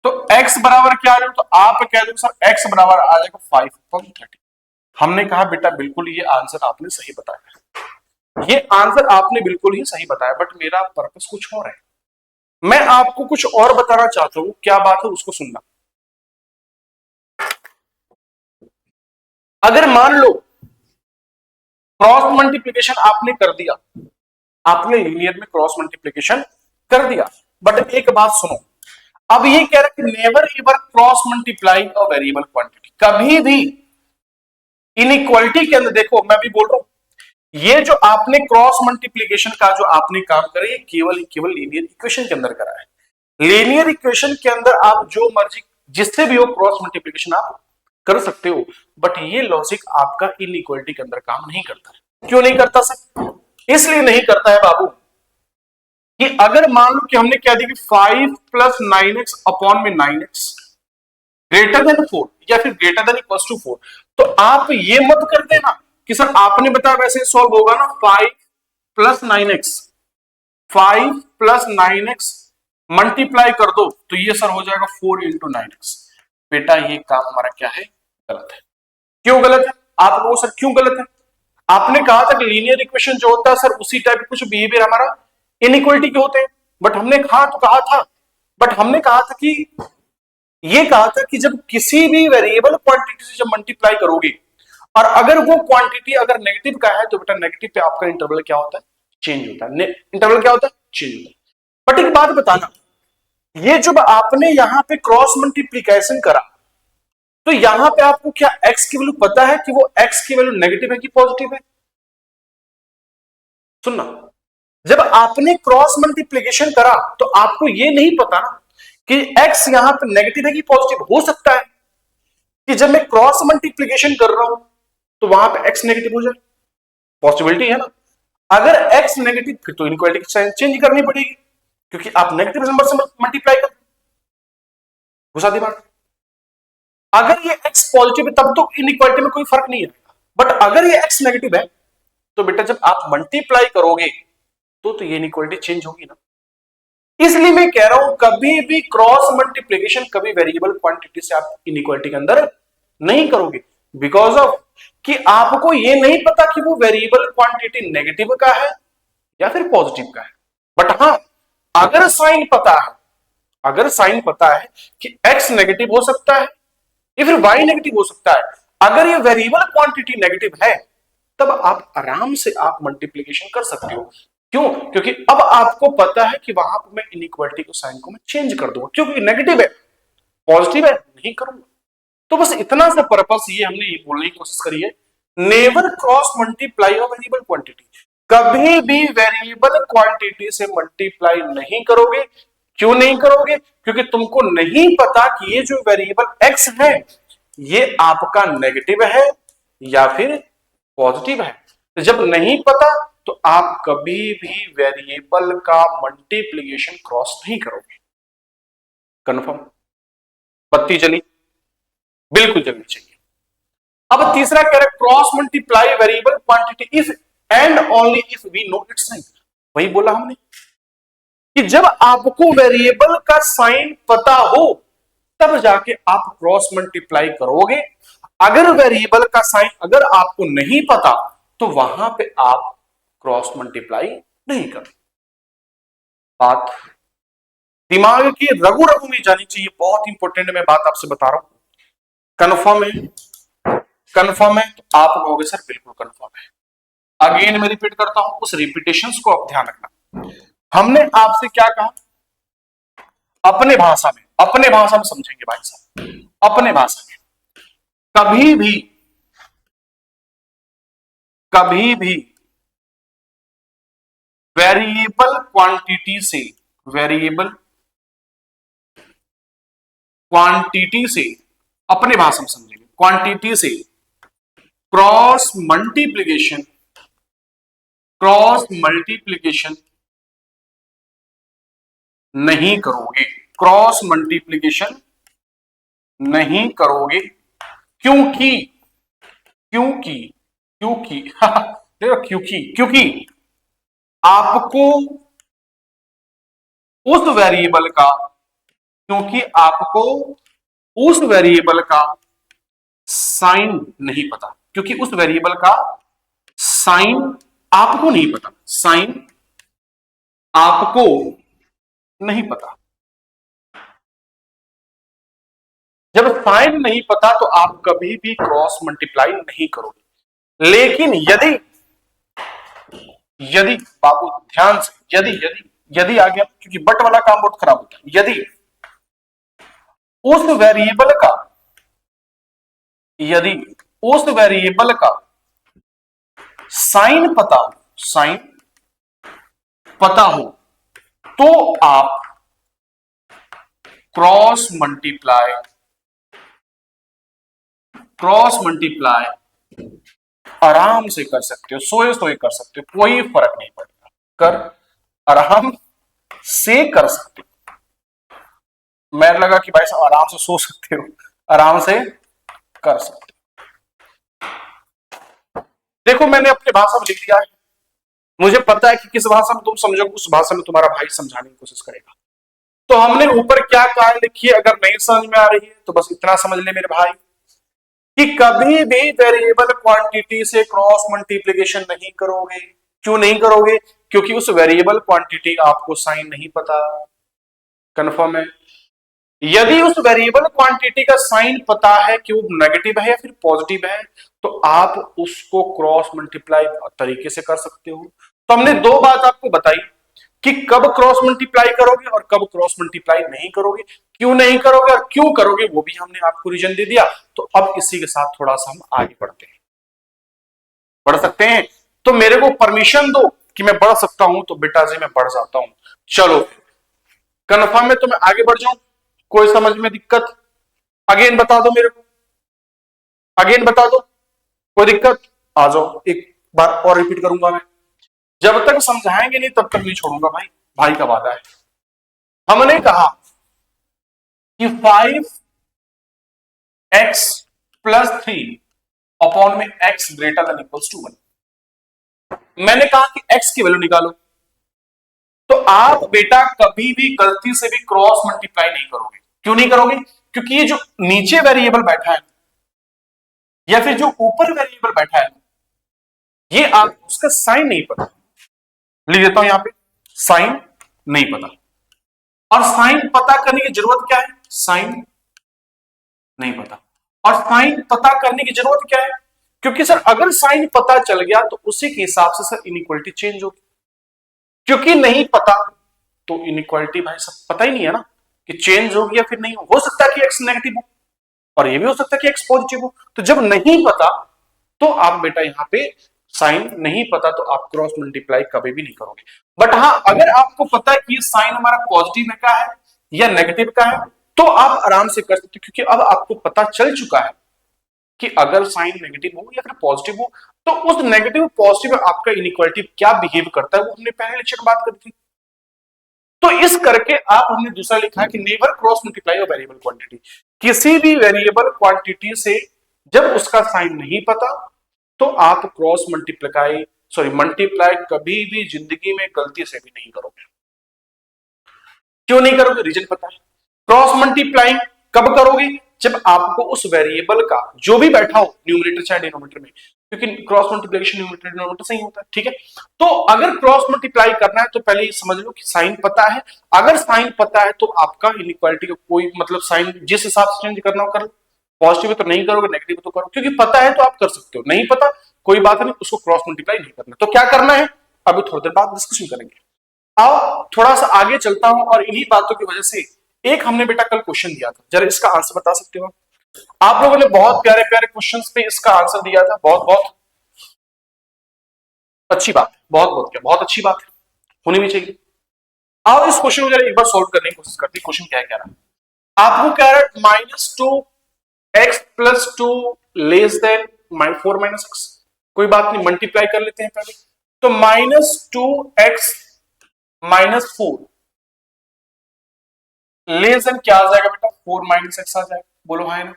तो x बराबर क्या आ जाएगा, तो आप कह दो सर x बराबर आ जाएगा 5/30। हमने कहा बेटा बिल्कुल ये आंसर आपने सही बताया, ये आंसर आपने बिल्कुल ही सही बताया, बट मेरा पर्पस कुछ और है। मैं आपको कुछ और बताना चाहता हूं, क्या बात है उसको सुनना। अगर मान लो क्रॉस मल्टीप्लीकेशन आपने कर दिया, आपने लीनियर में क्रॉस मल्टीप्लीकेशन कर दिया, बट एक बात सुनो, अब ये कह रहा है कि never ever cross multiply a variable quantity. कभी भी इनइक्वालिटी के अंदर, देखो मैं भी बोल रहा हूं, ये जो आपने क्रॉस मल्टीप्लीकेशन का जो आपने काम करे, ये केवल लीनियर इक्वेशन के अंदर करा है। लीनियर इक्वेशन के अंदर आप जो मर्जी जिससे भी हो क्रॉस मल्टीप्लीकेशन आप कर सकते हो, बट ये लॉजिक आपका इनइक्वालिटी के अंदर काम नहीं करता है। क्यों नहीं करता सर? इसलिए नहीं करता है बाबू कि अगर मान लो कि हमने क्या दिया कि 5 प्लस 9x अपॉन में 9x ग्रेटर देन 4 या फिर ग्रेटर देन इक्वल टू 4, तो आप ये मत कर देना कि सर आपने बताया वैसे सॉल्व होगा ना, 5 plus 9x, 5 plus 9x multiply कर दो तो ये सर हो जाएगा 4 इंटू 9x। बेटा ये काम हमारा क्या है, गलत है। क्यों गलत है? आप लोगों सर क्यों गलत है? आपने कहा था कि लीनियर इक्वेशन जो होता है सर उसी टाइप कुछ बिहेवियर हमारा इनइक्वालिटी के होते हैं, बट हमने कहा था कि ये कहा था कि जब किसी भी वेरिएबल क्वांटिटी से जब मल्टीप्लाई करोगे और अगर वो क्वांटिटी अगर नेगेटिव का है तो बेटा नेगेटिव पे आपका इंटरवल क्या होता है, चेंज होता है। इंटरवल क्या होता है, चेंज होता है। बट एक बात बताना, ये जब आपने यहां पे क्रॉस मल्टीप्लीकेशन करा तो यहां पे आपको क्या x की वैल्यू पता है कि वो x की वैल्यू नेगेटिव है कि पॉजिटिव है? सुनना, जब आपने क्रॉस मल्टीप्लीकेशन करा तो आपको ये नहीं पता ना कि x यहां पे नेगेटिव है कि पॉजिटिव। हो सकता है कि जब मैं क्रॉस मल्टीप्लीकेशन कर रहा हूं तो वहां पे x नेगेटिव हो जाए, पॉसिबिलिटी है ना। अगर x नेगेटिव फिर तो इनइक्वालिटी की साइन चेंज करनी पड़ेगी, क्योंकि आप नेगेटिव नंबर से मल्टीप्लाई कर, घुसा दिमाग। अगर ये x पॉजिटिव है तब तो इनइक्वालिटी में कोई फर्क नहीं है, बट अगर ये x नेगेटिव है तो बेटा जब आप मल्टीप्लाई करोगे तो ये इनइक्वालिटी चेंज होगी ना। इसलिए मैं कह रहा हूं कभी भी क्रॉस मल्टीप्लीकेशन कभी वेरिएबल क्वांटिटी से आप इनइक्वालिटी के अंदर नहीं करोगे, बिकॉज ऑफ कि आपको ये नहीं पता कि वो वेरिएबल क्वांटिटी नेगेटिव का है या फिर पॉजिटिव का है। बट हां, अगर साइन पता है कि x नेगेटिव हो सकता है या फिर y नेगेटिव हो सकता है, अगर ये वेरिएबल क्वांटिटी नेगेटिव है तब आप आराम से आप मल्टीप्लीकेशन कर सकते हो। क्यों? क्योंकि अब आपको पता है कि वहां पर मैं इनइक्वालिटी को साइन को मैं चेंज कर दूंगा, क्योंकि नेगेटिव है, पॉजिटिव है नहीं करूंगा। तो बस इतना सा पर्पस ये हमने ये बोलने की कोशिश करी है, never cross multiply a variable quantity. कभी भी वेरिएबल क्वांटिटी से मल्टीप्लाई नहीं करोगे। क्यों नहीं करोगे? क्योंकि तुमको नहीं पता कि ये जो वेरिएबल x है ये आपका नेगेटिव है या फिर पॉजिटिव है। तो जब नहीं पता तो आप कभी भी वेरिएबल का मल्टीप्लीकेशन क्रॉस नहीं करोगे। कंफर्म? बत्ती जली? बिल्कुल जलनी चाहिए। अब तीसरा कह रहा है cross multiply variable quantity if and only if we know its sign. वही बोला हमने कि जब आपको वेरिएबल का साइन पता हो तब जाके आप क्रॉस मल्टीप्लाई करोगे। अगर वेरिएबल का साइन अगर आपको नहीं पता तो वहां पे आप क्रॉस मल्टीप्लाई नहीं करोगे। बात दिमाग की रगु रगु में जानी चाहिए, बहुत इंपॉर्टेंट मैं बात आपसे बता रहा हूं। कंफर्म है? कंफर्म है? तो आप कहोगे सर बिल्कुल कंफर्म है। अगेन मैं रिपीट करता हूं, उस रिपीटेशंस को आप ध्यान रखना। हमने आपसे क्या कहा? अपने भाषा में समझेंगे भाई साहब, अपने भाषा में कभी भी वेरिएबल क्वांटिटी से अपने भाषा में समझेंगे, क्वांटिटी से क्रॉस मल्टीप्लीकेशन नहीं करोगे। क्रॉस मल्टीप्लीकेशन नहीं करोगे क्योंकि क्योंकि देखो क्योंकि आपको उस वेरिएबल का क्योंकि आपको उस वेरिएबल का साइन नहीं पता, क्योंकि उस वेरिएबल का साइन आपको नहीं पता, साइन आपको नहीं पता। जब साइन नहीं पता तो आप कभी भी क्रॉस मल्टीप्लाई नहीं करोगे। लेकिन यदि यदि बाबू ध्यान से, यदि यदि यदि आ गया, क्योंकि बट वाला काम बहुत खराब होता है। यदि उस वेरिएबल का यदि उस वेरिएबल का साइन पता हो तो आप क्रॉस मल्टीप्लाई आराम से कर सकते हो, सोए कर सकते हो, कोई फर्क नहीं पड़ेगा, आराम से कर सकते हो। मैं लगा कि भाई साहब आराम से सो सकते हो, आराम से कर सकते हो। देखो मैंने अपनी भाषा में लिख दिया है, मुझे पता है कि किस भाषा में तुम समझोगे, उस भाषा में तुम्हारा भाई समझाने की कोशिश करेगा। तो हमने ऊपर क्या कहा लिखिए, अगर नहीं समझ में आ रही है तो बस इतना समझ ले मेरे भाई कि कभी भी वेरिएबल क्वांटिटी से क्रॉस मल्टीप्लिकेशन नहीं करोगे। क्यों नहीं करोगे? क्योंकि उस वेरिएबल क्वांटिटी आपको साइन नहीं पता। कंफर्म है? यदि उस वेरिएबल क्वांटिटी का साइन पता है कि वो नेगेटिव है या फिर पॉजिटिव है, तो आप उसको क्रॉस मल्टीप्लाई तरीके से कर सकते हो। तो हमने दो बात आपको बताई कि कब क्रॉस मल्टीप्लाई करोगे और कब क्रॉस मल्टीप्लाई नहीं करोगे, क्यों नहीं करोगे और क्यों करोगे वो भी हमने आपको रीजन दे दिया। तो अब इसी के साथ थोड़ा सा हम आगे बढ़ते हैं, बढ़ सकते हैं। तो मेरे को परमिशन दो कि मैं बढ़ सकता हूं, तो बेटा जी मैं बढ़ जाता हूं। चलो कन्फर्म है तो मैं आगे बढ़ जाऊं, कोई समझ में दिक्कत? अगेन बता दो मेरे को, अगेन बता दो, कोई दिक्कत? आ जाओ, एक बार और रिपीट करूंगा मैं, जब तक समझाएंगे नहीं तब तक नहीं छोड़ूंगा भाई, भाई का वादा है। हमने कहा कि 5x प्लस 3 अपॉन में x greater than equals to 1। मैंने कहा कि x की वैल्यू निकालो, तो आप बेटा कभी भी गलती से भी क्रॉस मल्टीप्लाई नहीं करोगे। क्यों नहीं करोगे? क्योंकि ये जो नीचे वेरिएबल बैठा है या फिर जो ऊपर वेरिएबल बैठा है, ये आप उसका साइन नहीं पता। लिख देता हूं यहां पे, साइन नहीं पता। और साइन पता करने की जरूरत क्या है? साइन नहीं पता। और साइन पता करने की जरूरत क्या है? क्योंकि सर अगर साइन पता चल गया तो उसी के हिसाब से सर इनइक्वालिटी चेंज होगी। क्योंकि नहीं पता तो इनइक्वालिटी भाई सब पता ही नहीं है ना कि चेंज होगी या फिर नहीं हो सकता है कि एक्स नेगेटिव हो और ये भी हो सकता है कि एक्स पॉजिटिव हो। तो जब नहीं पता तो आप बेटा यहां पे साइन नहीं पता तो आप क्रॉस मल्टीप्लाई कभी भी नहीं करोगे। बट हाँ अगर आपको पता है कि ये साइन हमारा पॉजिटिव का है या नेगेटिव का है तो आप आराम से कर सकते हो, क्योंकि अब आपको पता चल चुका है कि अगर साइन नेगेटिव हो या फिर पॉजिटिव हो तो उस नेगेटिव पॉजिटिव आपका इनइक्वालिटी क्या बिहेव करता है वो हमने पहले लेक्चर में बात करी थी। तो इस करके आप हमने दूसरा लिखा है कि never cross multiply of variable quantity. किसी भी वेरिएबल क्वांटिटी से जब उसका साइन नहीं पता तो आप क्रॉस मल्टीप्लाई कभी भी जिंदगी में गलती से भी नहीं करोगे। क्यों नहीं करोगे? रीजन पता है। क्रॉस मल्टीप्लाइंग कब करोगे? जब आपको उस वेरिएबल का जो भी बैठा हो न्यूमरेटर चाहे डिनोमिनेटर में, क्योंकि क्रॉस मल्टीप्लिकेशन न्यूमरेटर डिनोमिनेटर से ही होता है, ठीक है। तो अगर क्रॉस मल्टीप्लाई करना है तो पहले ये समझ लो कि साइन पता है। अगर साइन पता है तो आपका इनइक्वालिटी का कोई मतलब साइन जिस हिसाब से चेंज करना हो कर लो। पॉजिटिव तो नहीं करोगे, नेगेटिव तो करो, क्योंकि पता है तो आप कर सकते हो, नहीं पता कोई बात नहीं, उसको क्रॉस मल्टीप्लाई नहीं करना। तो क्या करना है अभी थोड़ी देर बाद डिस्कशन करेंगे। आओ थोड़ा सा आगे चलता हूं और इन्हीं बातों की वजह से एक हमने बेटा कल क्वेश्चन दिया था, जरा इसका आंसर बता सकते हो? आप लोगों ने बहुत प्यारे प्यारे क्वेश्चंस पे इसका आंसर दिया था, बहुत बहुत अच्छी बात है, बहुत बहुत क्या बहुत अच्छी बात है, होनी भी चाहिए। आओ इस क्वेश्चन को जरा एक बार सॉल्व करने की कोशिश करते हैं। क्वेश्चन क्या है, कह रहा है आपको कह रहा है -2x+2 लेस देन 4 - x। कोई बात नहीं, मल्टीप्लाई कर लेते हैं पहले। तो -2x -4 लेस देन क्या आ जाएगा बेटा? 4 - x आ जाएगा। बोलो हाँ ना,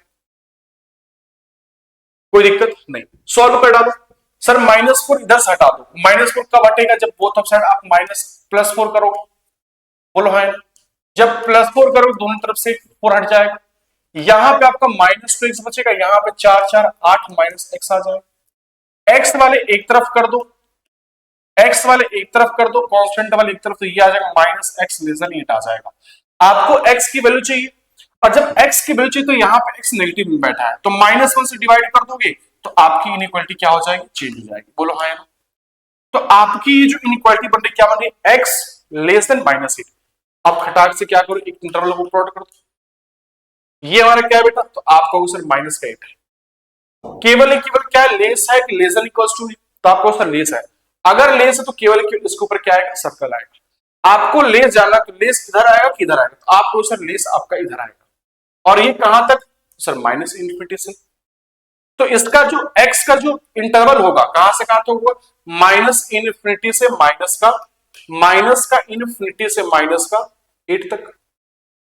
कोई दिक्कत नहीं, सॉल्व कर डालो। सर -4 इधर से हटा दो, -4 कब हटेगा? जब बोथ ऑफ साइड आप +4 करोगे, बोलो है ना? जब +4 करोगे दोनों तरफ से 4 हट जाएगा, यहां पे आपका -2x बचेगा, यहां पे 4 4 8 -x आ जाएगा। x वाले एक तरफ कर दो, x वाले एक तरफ कर दो, कांस्टेंट वाले एक तरफ, तो ये आ जाएगा -x लेजर, ये आ जाएगा। आपको x की वैल्यू चाहिए, और जब x की वैल्यू चाहिए तो यहां पे x नेगेटिव में बैठा है, तो -1 से डिवाइड कर दोगे तो आपकी इनइक्वालिटी क्या हो जाएगी? चेंज हो जाएगी, बोलो हाँ या ना? तो आपकी ये जो इनइक्वालिटी बन रही क्या बन रही है? x less then -8। अब खटाक से क्या करो, एक इंटरवल को प्लॉट कर दो। ये हमारा क्या है बेटा? तो आप कहोगे सर -8 है। केवल क्या है? लेस है कि लेस देन इक्वल्स टू है? तो आपको सर लेस है। अगर लेस है तो केवल इसके ऊपर क्या आएगा? सर्कल आएगा। आपको लेस जाना, तो लेस इधर आएगा कि इधर आएगा? तो आपको सर लेस आपका इधर आएगा। और ये कहां तक? सर -इन्फिनिटी से। तो इसका जो x का जो इंटरवल होगा कहां से कहां तक होगा? -इन्फिनिटी से -8 तक।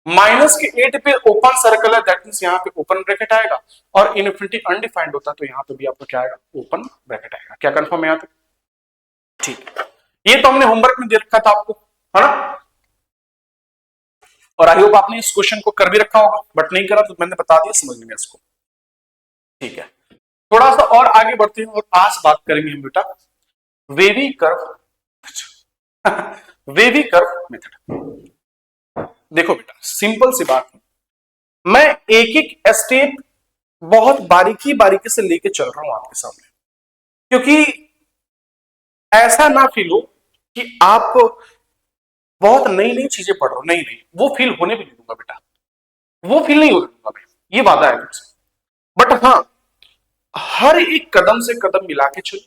-8 पे ओपन सर्कल है, दैट मींस यहां पे ओपन ब्रैकेट आएगा, और इन्फिनिटी अनडिफाइंड होता है तो यहां पे भी आपको क्या आएगा? ओपन ब्रैकेट आएगा। क्या कंफर्म है यहां तक? ठीक है, ये तो हमने होमवर्क में दे रखा था आपको, है ना? और आई होप आपने इस क्वेश्चन को कर भी रखा होगा, बट नहीं करा तो मैंने बता दिया, समझ लेंगे इसको। ठीक है, थोड़ा सा और आगे बढ़ते हैं और आज बात करेंगे हम बेटा wavy curve wavy curve method. देखो बेटा, सिंपल सी बात है, मैं एक एक स्टेप बहुत बारीकी बारीकी से लेके चल रहा हूं आपके सामने, क्योंकि ऐसा ना फील हो कि आप बहुत नई नई चीजें पढ़ रहे हो। नहीं, वो फील होने भी नहीं दूंगा बेटा, वो फील नहीं होने दूंगा मैं, ये वादा है तुमसे। बट हाँ, हर एक कदम से कदम मिला के चलो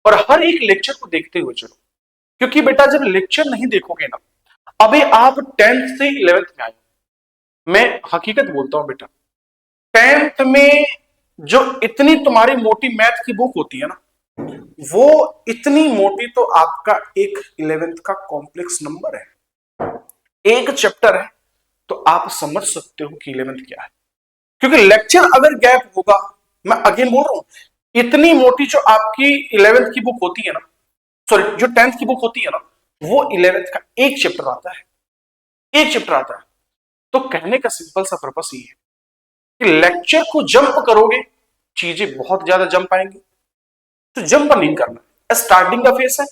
और हर एक लेक्चर को देखते हुए चलो, क्योंकि बेटा जब लेक्चर नहीं देखोगे ना, अभी आप 10th से 11th में आए, मैं हकीकत बोलता हूं बेटा, 10th में जो इतनी तुम्हारी मोटी मैथ की बुक होती है ना, वो इतनी मोटी तो आपका एक 11th का कॉम्प्लेक्स नंबर है, एक चैप्टर है, तो आप समझ सकते हो कि 11th क्या है। क्योंकि लेक्चर अगर गैप होगा, मैं अगेन बोल रहा हूं, इतनी मोटी जो आपकी 11th की बुक होती है ना, सॉरी जो 10th की बुक होती है ना, वो 11th का एक चैप्टर आता है, एक चैप्टर आता है। तो कहने का सिंपल सा पर्पस ये है कि लेक्चर को जंप करोगे, चीजें बहुत ज्यादा जंप आएंगी, तो जंप नहीं करना, स्टार्टिंग का फेस है,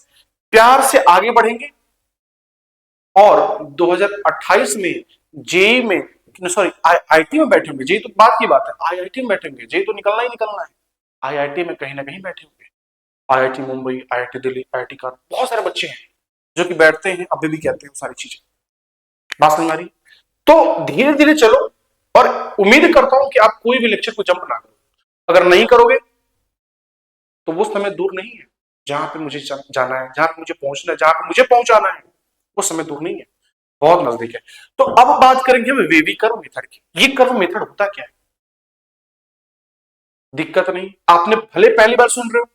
प्यार से आगे बढ़ेंगे, और 2028 में जेई में, सॉरी आईआईटी में बैठे होंगे, जेई तो बात की बात है, आईआईटी में बैठे होंगे, जेई तो निकलना ही निकलना है, आईआईटी में कहीं ना कहीं बैठे होंगे, IIT Mumbai, IIT Delhi, IIT का बहुत सारे बच्चे हैं जो कि बैठते हैं, अभी भी कहते हैं सारी चीजें, बात समझ आ रही? तो धीरे धीरे चलो, और उम्मीद करता हूं कि आप कोई भी लेक्चर को जंप ना करो। अगर नहीं करोगे तो वो समय दूर नहीं है जहां पे मुझे जाना है, जहां पे मुझे पहुंचना है, जहां पे मुझे पहुंचाना है, वो समय दूर नहीं है, बहुत नजदीक है। तो अब बात करेंगे हम वेवी कर्व मेथड की। ये कर्व मेथड होता क्या है? दिक्कत नहीं, आपने भले पहली बार सुन रहे हो,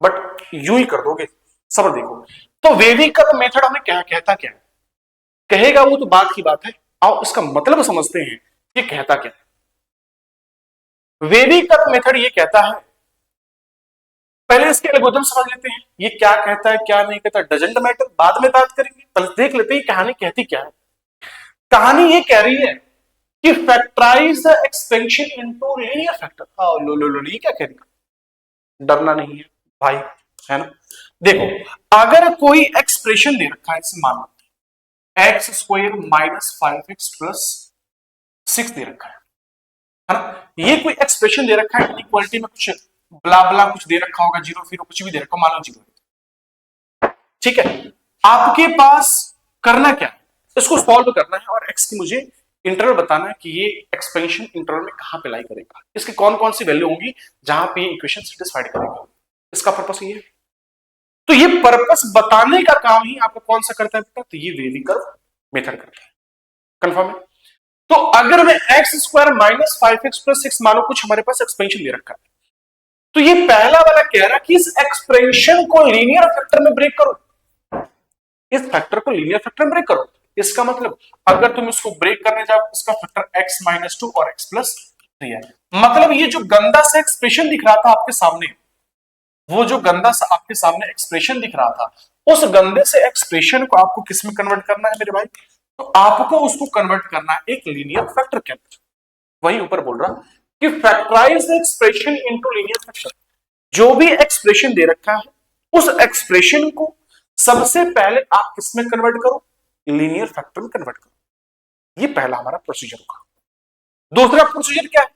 बट यूं ही कर दोगे, सब्र देखो। तो वेवी कर्व मेथड हमें क्या कहता, क्या कहेगा, वो तो बात की बात है, आओ इसका मतलब समझते हैं ये कहता क्या है। वेवी कर्व मेथड ये कहता है, पहले इसके एल्गोरिथम समझ लेते हैं, ये क्या कहता है क्या नहीं कहता, डजंट मैटर, बाद में बात करेंगे, पहले देख लेते हैं कहानी कहती क्या है। कहानी ये कह रही है कि factorise the expansion into linear factor. लो लो लो, ये क्या कह रही है? डरना नहीं है भाई, है ना? देखो, अगर कोई एक्सप्रेशन दे रखा है, इसे मानो x² - 5x + 6 दे रखा है ना? ये कोई एक्सप्रेशन दे रखा है, इनइक्वालिटी में कुछ ब्ला ब्ला कुछ दे रखा होगा, 0 0 कुछ भी दे रखा, मान लो 0, ठीक है? आपके पास करना क्या है, इसको सॉल्व करना है, और x की मुझे इंटरवल बताना है कि ये एक्सपेंशन इंटरवल में कहां पे लाई करेगा, इसकी कौन कौन सी वैल्यू होंगी जहां पे ये इक्वेशन सेटिस्फाइड करेगा। इसका पर्पस ये है। तो ये पर्पस बताने का काम ही आपको कौन सा करता है बेटा? तो ये वेवी कर्व मेथड करता है। कंफर्म है? तो अगर मैं x² - 5x + 6 मानो, कुछ हमारे पास एक्सपेंशन दे रखा है, तो ये पहला वाला कह रहा है कि इस एक्सप्रेशन को लीनियर फैक्टर में ब्रेक करो, इस फैक्टर को लीनियर फैक्टर में ब्रेक करो। इसका मतलब अगर तुम इसको ब्रेक करने जाओ, इसका फैक्टर x - 2 और x + 3 है। मतलब ये जो गंदा सा एक्सप्रेशन दिख रहा था आपके सामने, वो जो गंदा सा आपके सामने एक्सप्रेशन दिख रहा था, उस गंदे से एक्सप्रेशन को आपको किस में कन्वर्ट करना है मेरे भाई? तो आपको उसको कन्वर्ट करना है एक लीनियर फैक्टर के अंदर। वही ऊपर बोल रहा कि factorise the expression into linear factor. जो भी एक्सप्रेशन दे रखा है उस एक्सप्रेशन को सबसे पहले आप किसमें कन्वर्ट करो? लीनियर फैक्टर में कन्वर्ट करो। ये पहला हमारा प्रोसीजर होगा। दूसरा प्रोसीजर क्या है?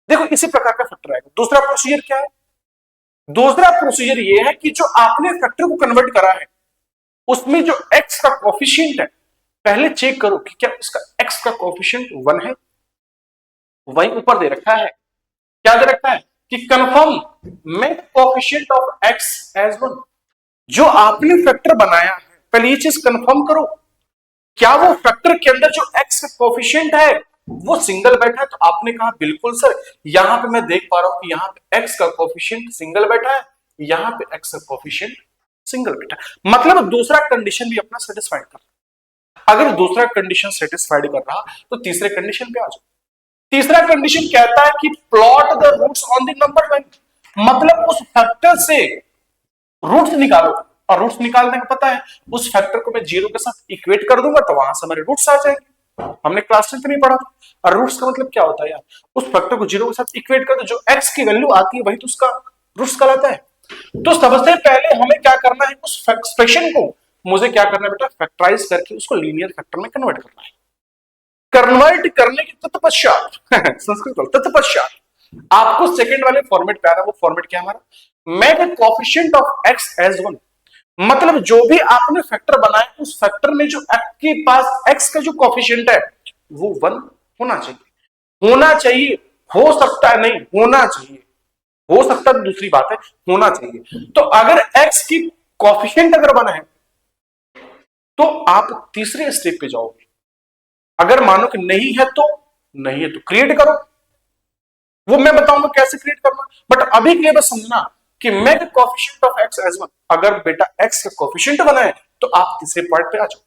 देखो इसी प्रकार का फैक्टर आएगा। दूसरा प्रोसीजर क्या है? दूसरा प्रोसीजर ये है कि जो आपने फैक्टर को कन्वर्ट करा है उसमें जो एक्स का कोफिशिएंट है, पहले चेक करो कि क्या उसका एक्स का कोफिशिएंट 1 है। वही ऊपर दे रखा है, क्या दे रखा है कि confirm make coefficient of x as 1। जो आपने फैक्टर बनाया है पहले ये चीज कंफर्म करो, क्या वो फैक्टर के अंदर जो एक्स का कोफिशिएंट है वो सिंगल बैठा है? तो आपने कहा बिल्कुल सर, यहां पे मैं देख पा रहा हूं कि यहां पे एक्स का कोफिशिएंट सिंगल बैठा है, यहां पे एक्स का कोफिशिएंट सिंगल बैठा है। मतलब दूसरा कंडीशन भी अपना सेटिस्फाइड कर रहा। अगर दूसरा कंडीशन सेटिस्फाइड कर रहा तो तीसरे कंडीशन पे आ जाओ। तीसरा कंडीशन कहता है कि plot the roots on the number line. मतलब उस फैक्टर से रूट्स निकालो, और रूट्स निकालने का पता है उस फैक्टर को मैं जीरो के साथ इक्वेट कर दूंगा तो वहां से हमारे रूट्स आ जाएंगे। हमने क्लास 10 में पढ़ा था। और रूट्स का मतलब क्या होता है यार? उस फैक्टर को जीरो के साथ इक्वेट कर दो, जो एक्स की वैल्यू आती है वही तो उसका रूट्स कहलाता है। तो सबसे पहले हमें क्या करना है, उस एक्सप्रेशन को मुझे क्या करना है बेटा, फैक्टराइज करके उसको लीनियर फैक्टर में कन्वर्ट करना है। कन्वर्ट करने के तत्पश्चात संस्कृत तत्पश्चात आपको सेकंड वाले फॉर्मेट पे आ रहा है। वो फॉर्मेट क्या है हमारा? Make coefficient of x as 1। मतलब जो भी आपने फैक्टर बनाया उस फैक्टर में जो आपके पास एक्स का जो कोफिशिएंट है वो 1 होना चाहिए। होना चाहिए, हो सकता है नहीं, होना चाहिए। हो सकता है दूसरी बात है, होना चाहिए। तो अगर एक्स की कोफिशिएंट अगर 1 है तो आप तीसरे स्टेप पे जाओगे। अगर मानो कि नहीं है तो नहीं है तो क्रिएट करो। वो मैं बताऊंगा कैसे क्रिएट करना, बट अभी के लिए बस समझना कि make coefficient of x as 1। अगर बेटा एक्स का कोफिशिएंट बनाए तो आप तीसरे पॉइंट पे आ जाओ।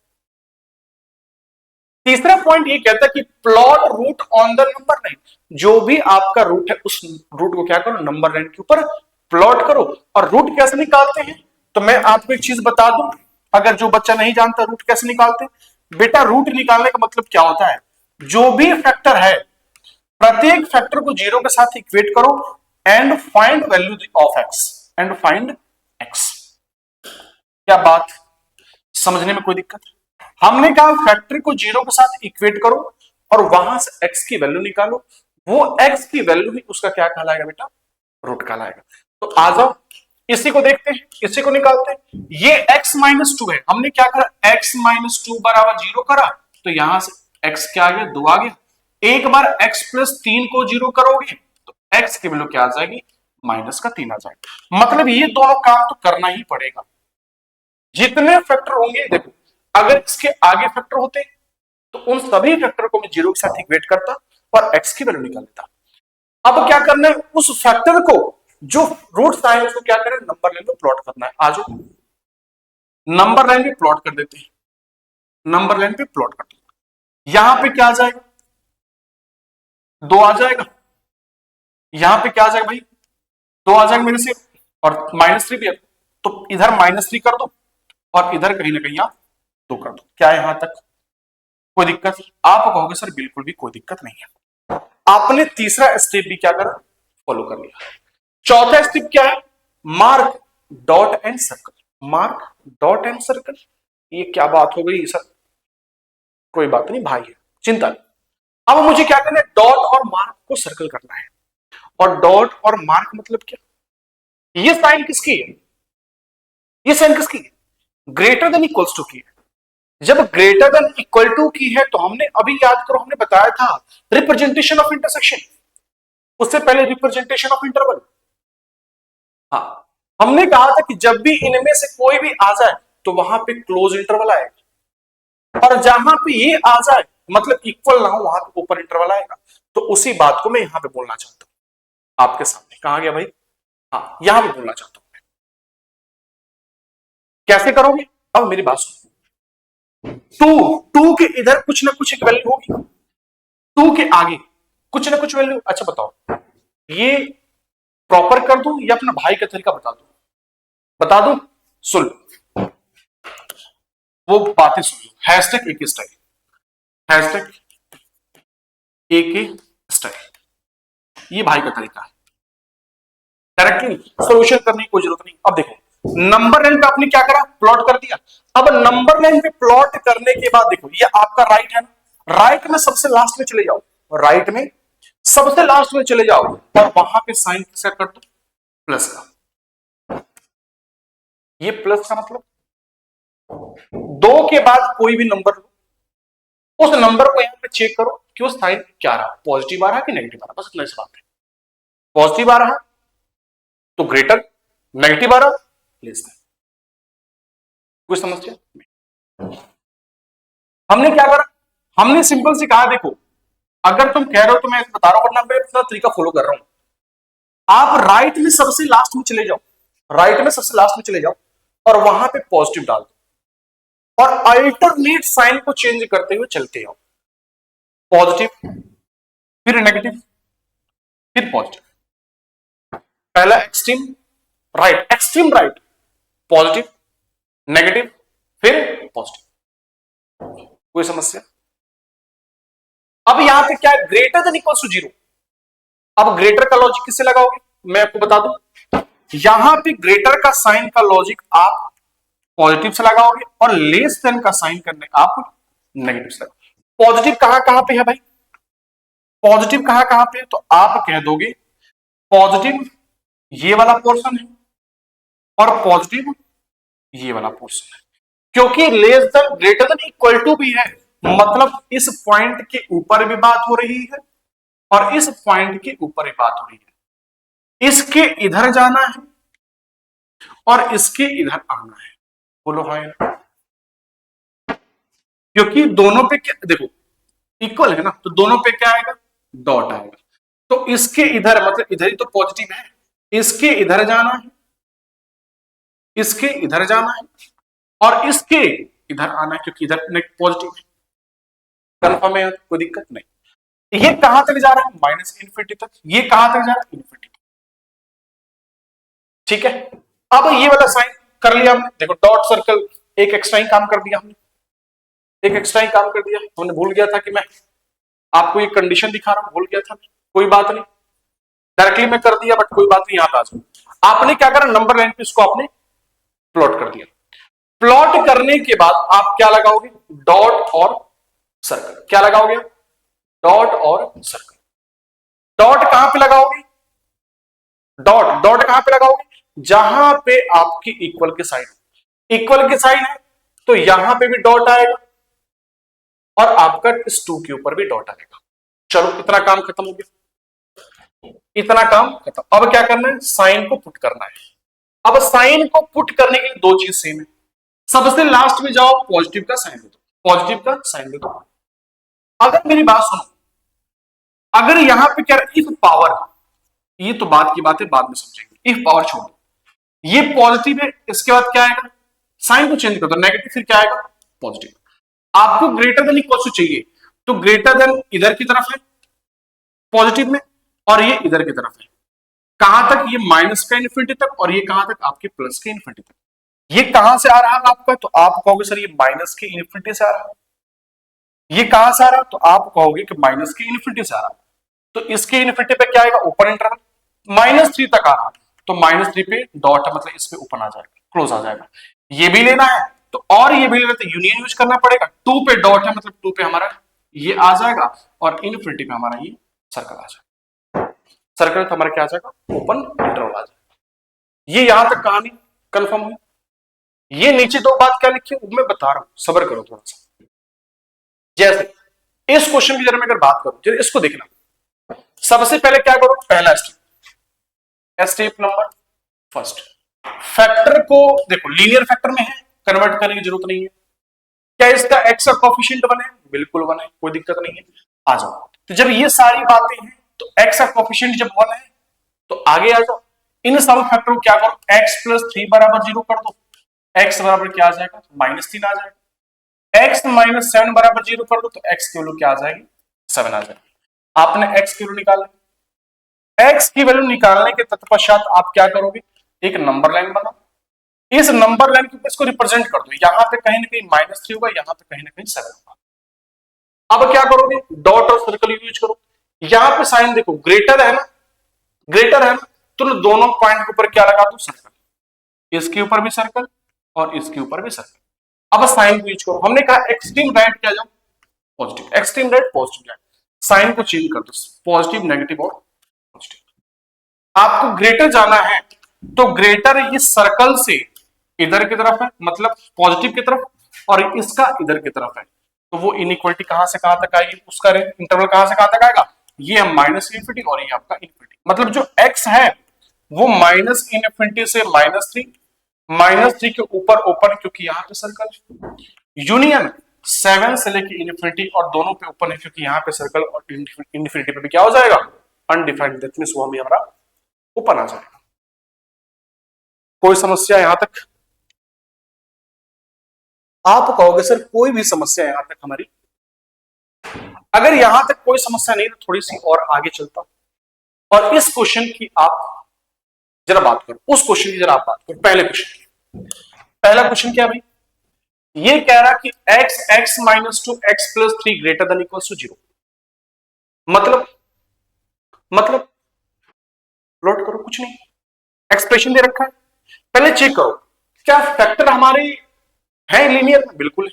तीसरा पॉइंट ये कहता है कि plot root on the number line. जो भी आपका रूट है उस रूट को क्या करो, नंबर लाइन के ऊपर प्लॉट करो। और रूट कैसे निकालते हैं तो मैं आपको एक चीज बता दूं, अगर जो बच्चा नहीं जानता रूट कैसे निकालते हैं, बेटा रूट निकालने का मतलब क्या होता है, जो भी फैक्टर है प्रत्येक फैक्टर को जीरो के साथ इक्वेट करो and find value of x, and find x. क्या बात समझने में कोई दिक्कत? हमने कहा फैक्टर को जीरो के साथ इक्वेट करो और वहां से एक्स की वैल्यू निकालो। वो एक्स की वैल्यू ही उसका क्या कहलाएगा बेटा, रूट कहलाएगा। तो आ जाओ इसी को देखते हैं, इसी को निकालते हैं। ये x माइनस 2 है, हमने क्या करा, x माइनस 2 बराबर 0 करा, तो यहां से x क्या आ गया, 2 आ गया। एक बार x प्लस 3 को 0 करोगे तो x की वैल्यू क्या आ जाएगी, माइनस का 3 आ जाएगा। मतलब ये दोनों काम तो करना ही पड़ेगा। जितने फैक्टर होंगे देखो, अगर इसके आगे फैक्टर होते तो उन सभी फैक्टर को मैं जीरो के साथ इक्वेट करता और x की वैल्यू निकाल लेता। अब क्या करना है, उस फैक्टर को जो रूट्स आए उसको क्या करें, नंबर लाइन पे प्लॉट करना है। आ जाओ नंबर लाइन पे प्लॉट कर देते हैं। नंबर लाइन पे प्लॉट कर दो। यहां पे क्या आ जाएगा, 2 आ जाएगा। यहां पे क्या आ जाएगा भाई, 2 आ जाएगा मेरे से, और -3 भी है तो इधर -3 कर दो और इधर कहीं ना कहीं आप 2 कर दो। क्या है यहां तक कोई दिक्कत? आप कहोगे सर बिल्कुल भी कोई दिक्कत नहीं है। आपने तीसरा स्टेप भी क्या करा, फॉलो कर लिया। चौथा स्टेप क्या है, mark dot and circle. Mark dot and circle, ये क्या बात हो गई सर? कोई बात नहीं भाई है, चिंता नहीं। अब मुझे क्या करना है, डॉट और मार्क को सर्कल करना है। और डॉट और मार्क मतलब क्या, ये साइन किसकी है, ये साइन किसकी है, ग्रेटर देन इक्वल्स टू की है। जब ग्रेटर देन इक्वल टू की है तो हमने अभी याद करो, हमने बताया था रिप्रेजेंटेशन ऑफ इंटरसेक्शन, उससे पहले रिप्रेजेंटेशन ऑफ इंटरवल। हाँ, हमने कहा था कि जब भी इनमें से कोई भी आ जाए तो वहां पे क्लोज इंटरवल आएगा, और जहां पे ये आ जाए मतलब इक्वल ना हो वहां पे ओपन इंटरवल आएगा। तो उसी बात को मैं यहां पे बोलना चाहता हूं आपके सामने। कहा गया भाई, हाँ यहां पे बोलना चाहता हूं। कैसे करोगे, अब मेरी बात सुनो। टू के इधर कुछ ना कुछ एक वैल्यू होगी, 2 के आगे कुछ ना कुछ वैल्यू। अच्छा बताओ, ये प्रॉपर कर दूं या अपना भाई का तरीका बता दूं? सुन लो, वो बातें सुन लो। हैशटैग एक स्टाइल, हैशटैग एक स्टाइल, ये भाई का तरीका है। करेक्टली सोल्यूशन करने की कोई जरूरत नहीं। अब देखो नंबर लाइन पे आपने क्या करा, प्लॉट कर दिया। अब नंबर लाइन पे प्लॉट करने के बाद देखो ये आपका राइट है ना, राइट में सबसे लास्ट में चले जाओ, राइट में सबसे लास्ट में चले जाओ और वहां पे साइन किसका कर दो, प्लस का। ये प्लस का मतलब 2 के बाद कोई भी नंबर लो, उस नंबर को यहां पे चेक करो कि वो साइन क्या रहा, पॉजिटिव आ रहा कि नेगेटिव आ रहा, बस इतना सी बात है। पॉजिटिव आ रहा तो ग्रेटर, नेगेटिव आ रहा लेस देन। कोई समस्या? हमने क्या करा, हमने सिंपल से कहा देखो अगर तुम कह रहे हो तो मैं बता रहा हूं, वरना मैं अपना तरीका फॉलो कर रहा हूं। आप राइट में सबसे लास्ट में चले जाओ, राइट में सबसे लास्ट में चले जाओ और वहां पे पॉजिटिव डाल दो और अल्टरनेट साइन को चेंज करते हुए चलते हो। पॉजिटिव फिर नेगेटिव फिर पॉजिटिव। पहला extreme right, extreme right, positive negative फिर पॉजिटिव। कोई समस्या? अब यहां पे क्या है, ग्रेटर देन इक्वल टू 0। अब ग्रेटर का लॉजिक किससे लगाओगे, मैं आपको बता दूं। यहां पे ग्रेटर का साइन का लॉजिक आप पॉजिटिव से लगाओगे और लेस देन का साइन करने आप नेगेटिव से लगाओगे। पॉजिटिव कहां पे है भाई, पॉजिटिव कहां पे है, तो आप कह दोगे पॉजिटिव ये वाला पोर्शन है और पॉजिटिव ये वाला पोर्शन है, क्योंकि less than greater than equal to भी है, मतलब इस पॉइंट के ऊपर भी बात हो रही है और इस पॉइंट के ऊपर भी बात हो रही है। इसके इधर जाना है और इसके इधर आना है। बोलो हाँ या ना? क्योंकि दोनों पे क्या देखो इक्वल है ना, तो दोनों पे क्या आएगा, डॉट आएगा। तो इसके इधर मतलब इधर ही तो पॉजिटिव है, इसके इधर जाना है, इसके इधर जाना है और इसके इधर आना है, क्योंकि इधर पॉजिटिव है। कंफर्म है, कोई दिक्कत नहीं। ये कहां तक जा रहा है, माइनस इन्फिनिटी तक, ये कहां तक जा रहा है, इन्फिनिटी। ठीक है, अब ये वाला साइन कर लिया हमने, देखो डॉट सर्कल एक एक्स्ट्रा ही काम कर दिया हमने, एक एक्स्ट्रा ही काम कर दिया। हमने भूल गया था कि मैं आपको ये कंडीशन दिखा रहा हूं, भूल गया था, कोई बात नहीं, डायरेक्टली मैं कर दिया, बट कोई बात नहीं, यहां आ जाओ। आपने क्या करा, नंबर लाइन पे इसको आपने प्लॉट कर दिया। प्लॉट करने के बाद आप क्या लगाओगे, डॉट और सर्कल। क्या लगाओगे, डॉट और सर्कल। डॉट कहां पे लगाओगे, डॉट डॉट कहां पे लगाओगे, जहां पे आपकी इक्वल के साइन, इक्वल के साइन है तो यहां पे भी डॉट आएगा और आपका इस 2 के ऊपर भी डॉट आएगा। चलो इतना काम खत्म हो गया, इतना काम खत्म। अब क्या करना है, साइन को पुट करना है। अब साइन को पुट करने के लिए 2 चीज सेम है, सबसे लास्ट में जाओ पॉजिटिव का साइन दे दो, पॉजिटिव का साइन दे दो। अगर मेरी बात सुनो, अगर यहां पे क्या इफ पावर, ये तो बात की बात है, बाद में समझेंगे, इफ पावर छोड़ दो, ये पॉजिटिव है, इसके बाद क्या आएगा, साइन को चेंज कर दो, नेगेटिव फिर क्या आएगा, पॉजिटिव। आपको ग्रेटर देन इक्वल टू चाहिए, तो ग्रेटर देन इधर की तरफ है पॉजिटिव में और ये इधर की तरफ है, कहां तक, ये माइनस का इन्फिनिटी तक और ये कहां तक, आपके प्लस के इन्फिनिटी तक। ये कहां से आ रहा है आपका, तो आप कहोगे सर ये माइनस के इन्फिनिटी से आ रहा है। ये कहां से आ रहा है, तो आप कहोगे कि माइनस के इन्फिनिटी से आ रहा है, तो इसके इन्फिनिटी पे क्या आएगा, ओपन इंटरवल, -3 तक आ रहा है, तो -3 पे डॉट मतलब इस पे ओपन आ जाएगा, क्लोज आ जाएगा। ये भी लेना है तो, और ये भी लेना तो यूनियन यूज करना पड़ेगा। 2 पे डॉट है मतलब 2 पे हमारा ये आ जाएगा और इन्फिनिटी पे हमारा ये सर्कल आ जाएगा। सर्कल तो हमारा क्या आ जाएगा, ओपन इंटरवल आ जाएगा। ये यहां तक कहानी कंफर्म हुई। ये नीचे 2 बात क्या लिखी है वो मैं बता रहा हूं, सब्र करो थोड़ा सा। जैसे इस क्वेश्चन की जरा मैं अगर बात करूं, जरा इसको देखना, सबसे पहले क्या करो, पहला स्टेप नंबर फर्स्ट, फैक्टर को देखो लीनियर फैक्टर में है, कन्वर्ट करने की जरूरत नहीं है। क्या इसका एक्स का कोफिशिएंट 1 है, बिल्कुल 1 है, कोई दिक्कत नहीं है। आ जाओ, तो जब ये सारी बातें हैं तो एक्स का कोफिशिएंट जब 1 है तो आगे आ जाओ, इन सब फैक्टर को क्या करो, x + 3 = 0 कर दो, x बराबर क्या आ जाएगा, -3 आ जाएगा। x - 7 = 0 कर दो तो x की वैल्यू क्या आ जाएगी, 7 आ जाएगी। आपने x की वैल्यू निकाल ली, x की वैल्यू निकालने के तत्पश्चात आप क्या करोगे, एक नंबर लाइन बनाओ, इस नंबर लाइन के ऊपर इसको रिप्रेजेंट कर दो, यहां पे कहीं ना कहीं -3 होगा, यहां पे कहीं ना कहीं 7 होगा। अब क्या करोगे, डॉट और सर्कल यूज करो, यहां पे साइन देखो ग्रेटर है ना, ग्रेटर है ना, तो दोनों पॉइंट के ऊपर क्या लगा दो, सर्कल, इसके ऊपर भी सर्कल और इसके ऊपर भी सर्कल। अब साइन को यूज करो, हमने कहा एक्सट्रीम राइट क्या जाओ पॉजिटिव, एक्सट्रीम राइट पॉजिटिव जाए, साइन को चेंज कर दो, पॉजिटिव नेगेटिव और पॉजिटिव। आपको ग्रेटर जाना है तो ग्रेटर इस सर्कल से इधर की तरफ है, मतलब पॉजिटिव की तरफ, और इसका इधर की तरफ है, तो वो इनइक्वालिटी कहां से कहां तक आएगी, उसका इंटरवल कहां से कहां तक आएगा, ये -∞ और ये आपका इन्फिनिटी, मतलब जो x है वो -∞ से -3 के ऊपर ओपन, क्योंकि यहां पे सर्कल, यूनियन 7 से लेके इन्फिनिटी और दोनों पे ओपन है, क्योंकि यहां पे सर्कल और इन्फिनिटी पे भी क्या हो जाएगा, अनडिफाइंड, दैट मींस वो हमारा ओपन आ जाएगा। कोई समस्या यहां तक, आप कहोगे सर कोई भी समस्या यहां तक हमारी, अगर यहां तक कोई समस्या नहीं तो थोड़ी सी और आगे चलता और इस क्वेश्चन की आप जरा बात करो, उस क्वेश्चन की जरा आप बात करो, पहले क्वेश्चन की। पहला क्वेश्चन क्या भाई, ये कह रहा कि x -2 x + 3 greater than equal to 0, मतलब प्लॉट करो, कुछ नहीं, एक्सप्रेशन दे रखा है, पहले चेक करो क्या फैक्टर हमारे है लीनियर, बिल्कुल है,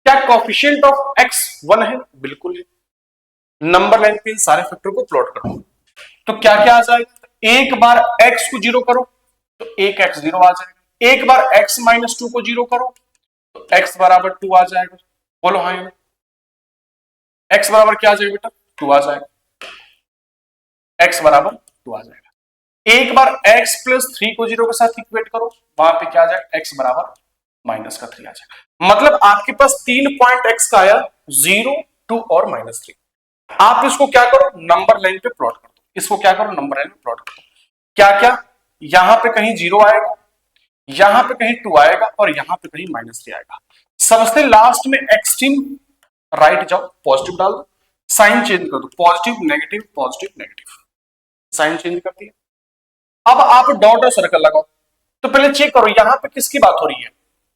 क्या कोफिशिएंट ऑफ x 1 है, बिल्कुल है, नंबर लाइन पे इन सारे फैक्टर को प्लॉट करो, तो क्या क्या आ जाएगा, एक बार x को 0 करो तो 1x 0 आ जाएगा, एक बार x -2 को 0 करो तो x बराबर 2 आ जाएगा, बोलो हाँ, x बराबर क्या आ जाएगा बेटा, 2 आ जाएगा, x बराबर 2 आ जाएगा, एक बार x + 3 को 0 के साथ इक्वेट करो, वहां पे क्या आ जाएगा, x बराबर -3 आ जाएगा, मतलब आपके पास 3 पॉइंट x का आया, 0, 2 और -3। आप इसको क्या करो, नंबर लाइन पे प्लॉट कर दो, इसको क्या करो, नंबर लाइन पे प्लॉट कर दो, क्या क्या, यहां पे कहीं 0 आएगा, यहां पे कहीं 2 आएगा और यहां पे कहीं -3 आएगा, सबसे लास्ट में एक्सट्रीम राइट जाओ, पॉजिटिव डाल दो, साइन चेंज कर दो, पॉजिटिव नेगेटिव, साइन चेंज कर दिया। अब आप डॉट और सर्कल लगाओ, तो पहले चेक करो यहां पे किसकी बात हो रही है,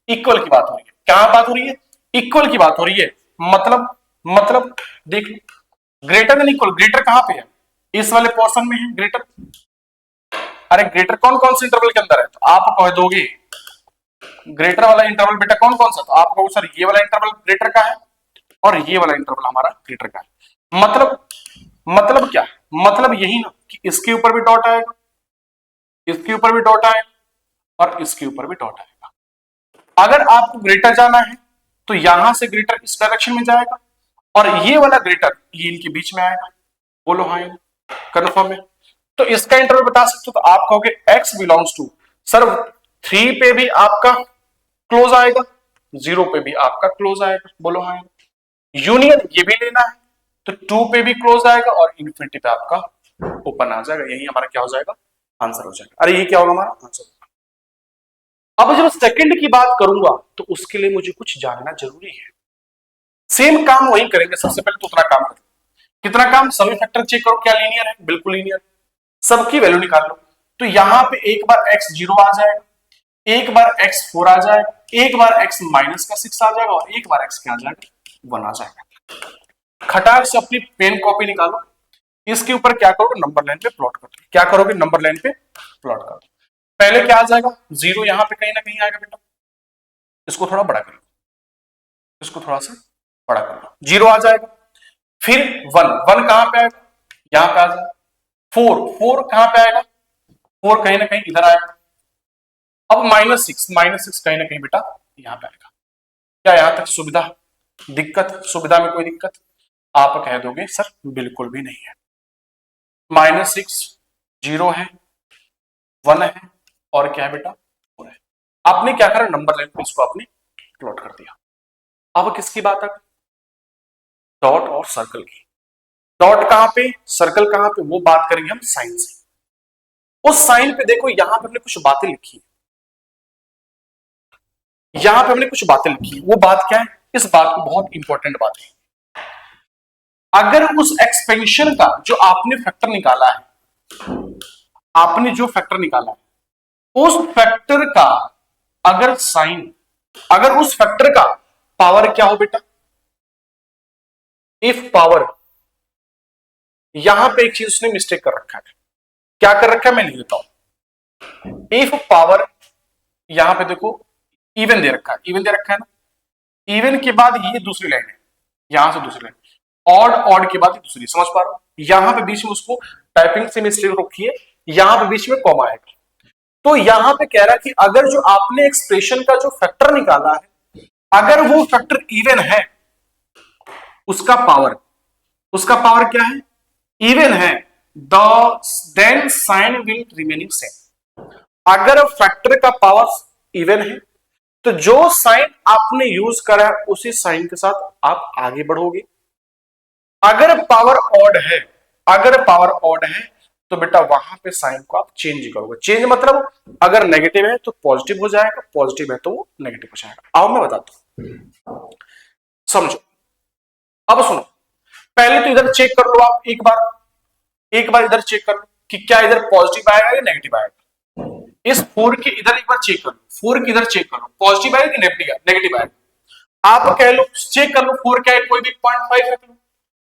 इक्वल की बात हो रही है, क्या बात हो रही है, इक्वल की बात हो रही है, मतलब देख लो, ग्रेटर देन इक्वल, ग्रेटर कहां पे है, इस वाले पोर्शन में है ग्रेटर, अरे ग्रेटर कौन कौन से इंटरवल के अंदर है, तो आप कह दोगे ग्रेटर वाला इंटरवल बेटा कौन कौन सा, तो आप कहोगे सर ये वाला इंटरवल ग्रेटर का है और ये वाला इंटरवल हमारा ग्रेटर का है, मतलब क्या, मतलब यही ना कि इसके ऊपर भी डॉट आएगा, इसके ऊपर भी डॉट आएगा और इसके ऊपर भी डॉट आएगा। अगर आपको ग्रेटर जाना है तो यहां से ग्रेटर इस डायरेक्शन में जाएगा और ये वाला ग्रेटर ये इनके बीच में आएगा, बोलो हाँ कन्फर्म है, तो इसका इंटरवल बता सकते हो, तो आप कहोगे x बिलोंग्स टू, सर 3 पे भी आपका क्लोज आएगा, 0 पे भी आपका क्लोज आएगा, बोलो हाँ, यूनियन ये भी लेना है तो 2 पे भी क्लोज आएगा और इन्फिनिटी पे आपका ओपन आ जाएगा, यही हमारा क्या हो जाएगा, आंसर हो जाएगा। अरे ये क्या होगा हमारा आंसर। अब जब सेकंड की बात करूंगा तो उसके लिए मुझे कुछ जानना जरूरी है, सेम काम वही करेंगे, सबसे पहले तो उतना काम करो, कितना काम, सभी फैक्टर चेक करो क्या लीनियर है, बिल्कुल लीनियर, सबकी वैल्यू निकाल लो, तो यहां पे एक बार x 0 आ जाएगा, एक बार x 4 आ जाएगा, एक बार x -6 आ जाएगा और एक बार x क्या आ जाएगा, 1 आ जाएगा। खटाक से अपनी पेन कॉपी निकालो, इसके ऊपर क्या करोगे, नंबर लाइन पे प्लॉट करो, क्या करोगे, नंबर लाइन पे प्लॉट करो, पहले क्या आ जाएगा, 0 यहां पे कहीं ना कहीं आएगा बेटा, इसको थोड़ा बड़ा कर लो, इसको थोड़ा सा बड़ा कर लो, 0 आ जाएगा, फिर 1 कहां पे आएगा, यहां पे आ जाएगा, 4 कहां पे आएगा, 4 कहीं ना कहीं इधर आएगा, अब -6 कहीं ना कहीं बेटा यहां पे आएगा, क्या यहां तक सुविधा, दिक्कत, सुविधा में कोई दिक्कत, आप कह दोगे सर बिल्कुल भी नहीं है, -6 0 है, 1 है और क्या है बेटा 4 है, आपने क्या करा, नंबर लाइन पे इसको आपने प्लॉट कर दिया। अब किसकी बात है, डॉट और सर्कल की, डॉट कहां पे, सर्कल कहां पे, वो बात करेंगे हम साइन से। उस साइन पे देखो यहां पे हमने कुछ बातें लिखी है, यहां पे हमने कुछ बातें लिखी है, वो बात क्या है, इस बात को बहुत इंपॉर्टेंट बात है, अगर उस एक्सपेंशन का जो आपने फैक्टर निकाला है आपने जो फैक्टर निकाला है उस फैक्टर का अगर साइन, अगर उस फैक्टर का पावर क्या हो बेटा, इफ पावर, यहां पे एक चीज उसने मिस्टेक कर रखा है। क्या कर रखा है मैं लिख देता हूं। इफ पावर, यहां पे देखो इवन दे रखा है, इवन दे रखा है ना, इवन के बाद ये दूसरी लाइन है, यहां से दूसरी लाइन, ऑड ऑड के बाद दूसरी, समझ पा रहा हूं। यहां पे बीच में उसको टाइपिंग से मिस्टेक रखी है, यहां पे बीच में कॉमा आएगा। तो यहां पे कह रहा है कि अगर जो आपने एक्सप्रेशन का जो फैक्टर निकाला है, अगर वो फैक्टर इवन है, उसका पावर, उसका पावर क्या है, इवन है, then sign will remaining same. अगर फैक्टर का पावर इवन है तो जो साइन आपने यूज करा है उसी साइन के साथ आप आगे बढ़ोगे। अगर पावर ऑड है, अगर पावर ऑड है तो बेटा वहां पे साइन को आप चेंज करोगे। चेंज मतलब अगर नेगेटिव है तो पॉजिटिव हो जाएगा, पॉजिटिव है तो वो नेगेटिव हो जाएगा। आओ मैं बताता हूं, समझो। अब सुनो, पहले तो इधर चेक कर लो आप एक बार, एक बार इधर चेक कर लो कि क्या इधर पॉजिटिव आएगा या नेगेटिव आएगा। इस 4 के इधर एक बार चेक कर लो, 4 के इधर चेक कर लो, पॉजिटिव आएगा कि नेगेटिव आएगा। आप कह लो चेक कर लो 4 क्या है, कोई भी 0.5 रख लो,